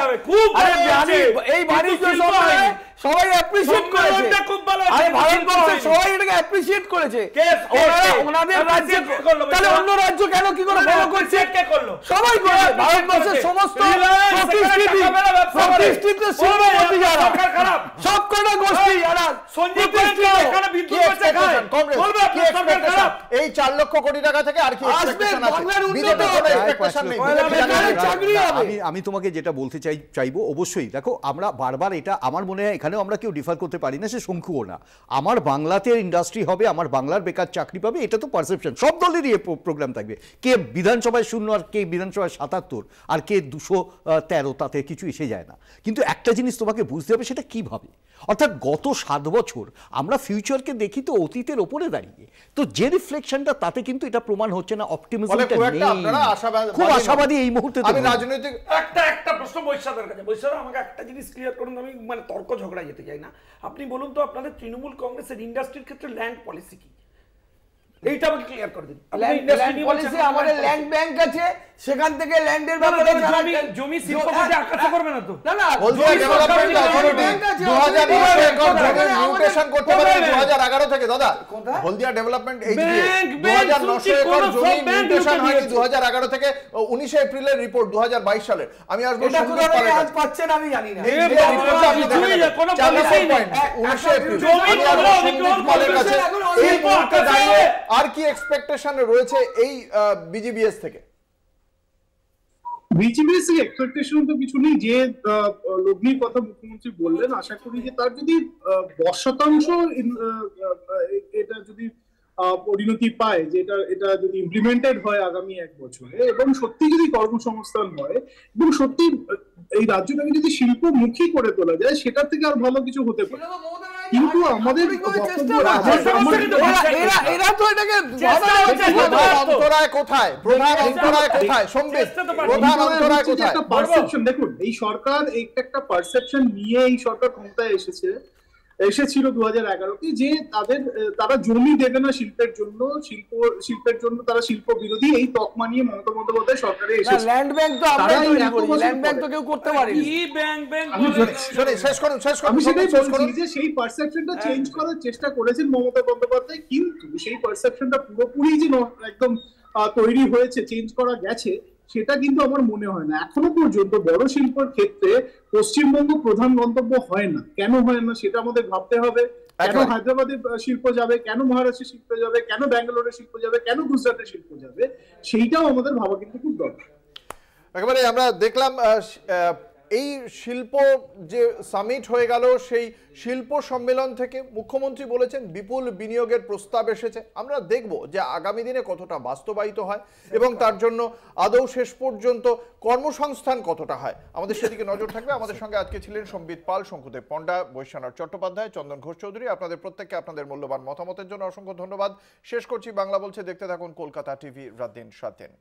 এই বাণিজ্য সম্মেলনে সবাই অ্যাপ্রিশিয়েট করেছে, আরে ভারতবর্ষের সবাই এটাকে অ্যাপ্রিশিয়েট করেছে, ওনাদের রাজ্যে, তাহলে অন্য রাজ্য কেন কি করে ফলো করছে? সবাই করেছে, ভারতবর্ষের সমস্ত প্রতিষ্ঠিত শিল্পপতি যারা, সব কটা গোষ্ঠী যারা এই 4 লক্ষ কোটি টাকা থেকে আর কি এক্সপেকটেশন আছে? বিজেপির কোনো এক্সপেকটেশন নেই। আমি তোমাকে যেটা বলতে চাইবো, অবশ্যই দেখো, আমরা বারবার এটা, আমার মনে হয় এখানেও আমরা কেউ ডিফার করতে পারি না, সে শঙ্কুও না। আমার বাংলাতে ইন্ডাস্ট্রি হবে, আমার বাংলার বেকার চাকরি পাবে, এটা তো পারসেপশন, সব দলেরই প্রোগ্রাম থাকবে। কে বিধানসভায় 0 আর কে বিধানসভায় 77 আর কে 213, তাতে কিছু এসে যায় না। কিন্তু একটা জিনিস তোমাকে বুঝতে হবে, সেটা কিভাবে, অর্থাৎ গত 7 বছর আমরা ফিউচারকে দেখি তো অতীতের ওপরে দাঁড়িয়ে, তো যে রিফ্লেকশনটা তাতে কিন্তু এটা প্রমাণ হচ্ছে না অপটিমিজমটা নেই, খুব আশাবাদী এই মুহূর্তে। আমি রাজনৈতিক একটা প্রশ্ন বৈশাখের কাছে, বৈশাখ আমাকে একটা জিনিস ক্লিয়ার করুন, আমি মানে তর্ক ঝগড়া যেতে চাই না, আপনি বলুন তো আপনাদের তৃণমূল কংগ্রেসের ইন্ডাস্ট্রির ক্ষেত্রে ল্যান্ড পলিসি কি, এইটা আমাকে ক্লিয়ার করে দিন। আমাদের ল্যান্ড ব্যাংক আছে, সেখান থেকে ল্যান্ডের ব্যাপারে জমি শিল্প করতে আকাশে করবে না তো? না, হলদিয়া ডেভেলপমেন্ট অথরিটি 2019 একর জমি মিউটেশন করতে পারে 2011 থেকে। দাদা, হলদিয়া ডেভেলপমেন্ট এইচডিএ 2900 একর জমি মিউটেশন হয়নি 2011 থেকে, 19 এপ্রিলের রিপোর্ট 2022 সালের। আমি আসবো সম্বিত পালের কাছে, পাচ্ছেন আমি জানি না, এই রিপোর্টটা আপনি দেখেন, 19 এপ্রিল আমি আসবো সম্বিত পালের কাছে। এই মুহূর্তে দাঁড়িয়ে আর কি এক্সপেকটেশন রয়েছে এই বিজিবিএস থেকে? বিজিবিএস এর এক্সপেকটেশন তো কিছু নেই, যে লগ্নির কথা মুখ্যমন্ত্রী বললেন, আশা করি যে তার যদি 10% এটা যদি পরিণতি পায়, যে এটা যদি ইমপ্লিমেন্টেড হয় আগামী 1 বছরে, এবং সত্যি যদি কর্মসংস্থান হয়, এবং সত্যি এই রাজ্যটাকে যদি শিল্পমুখী করে তোলা যায়, সেটার থেকে আর ভালো কিছু হতে পারে। কিন্তু আমাদের দেখুন, এই সরকার একটা পারসেপশন নিয়ে এই সরকার ক্ষমতায় এসেছে, এসেছিল 2011-তে, যে তারা জমি দেবে না শিল্পের জন্য, তারা শিল্প বিরোধী, এই তকমা নিয়ে মমতা বন্দ্যোপাধ্যায় সরকারে এসেছে। ল্যান্ড ব্যাংক তো আমরা তৈরি করি, ল্যান্ড ব্যাংক তো কেউ করতে পারেনি। কি ব্যাংক শেষ করুন আমি সেটাই বলছি যে সেই পারসেপশনটা চেঞ্জ করার চেষ্টা করেছেন মমতা বন্দ্যোপাধ্যায়, কিন্তু সেই পারসেপশনটা পুরোপুরি যে একদম তৈরি হয়েছে, চেঞ্জ করা গেছে, সেটা কিন্তু আমার মনে হয় না। এখনো পর্যন্ত বড় শিল্পের ক্ষেত্রে পশ্চিমবঙ্গ প্রধান গন্তব্য হয় না। কেন হয় না সেটা আমাদের ভাবতে হবে। কেন হায়দ্রাবাদে শিল্প যাবে, কেন মহারাষ্ট্রে শিল্প যাবে, কেন ব্যাঙ্গালোরে শিল্প যাবে, কেন গুজরাটে শিল্প যাবে, সেইটাও আমাদের ভাবা কিন্তু খুব দরকার। একেবারে আমরা দেখলাম এই শিল্প যে সামিট হয়ে গেল, সেই শিল্প সম্মেলন থেকে মুখ্যমন্ত্রী বলেছেন বিপুল বিনিয়োগের প্রস্তাব এসেছে। আমরা দেখব যে আগামী দিনে কতটা বাস্তবায়িত হয় এবং তার জন্য আদৌ শেষ পর্যন্ত কর্মসংস্থান কতটা হয়, আমাদের সেদিকে নজর থাকবে। আমাদের সঙ্গে আজকে ছিলেন সম্বিত পাল, শঙ্কুদেব পণ্ডা, বৈশ্বনাথ চট্টোপাধ্যায়, চন্দন ঘোষ চৌধুরী। আপনাদের প্রত্যেককে আপনাদের মূল্যবান মতামতের জন্য অসংখ্য ধন্যবাদ। শেষ করছি বাংলা বলছে, দেখতে থাকুন কলকাতা টিভি, রাত দিন 7 দিন।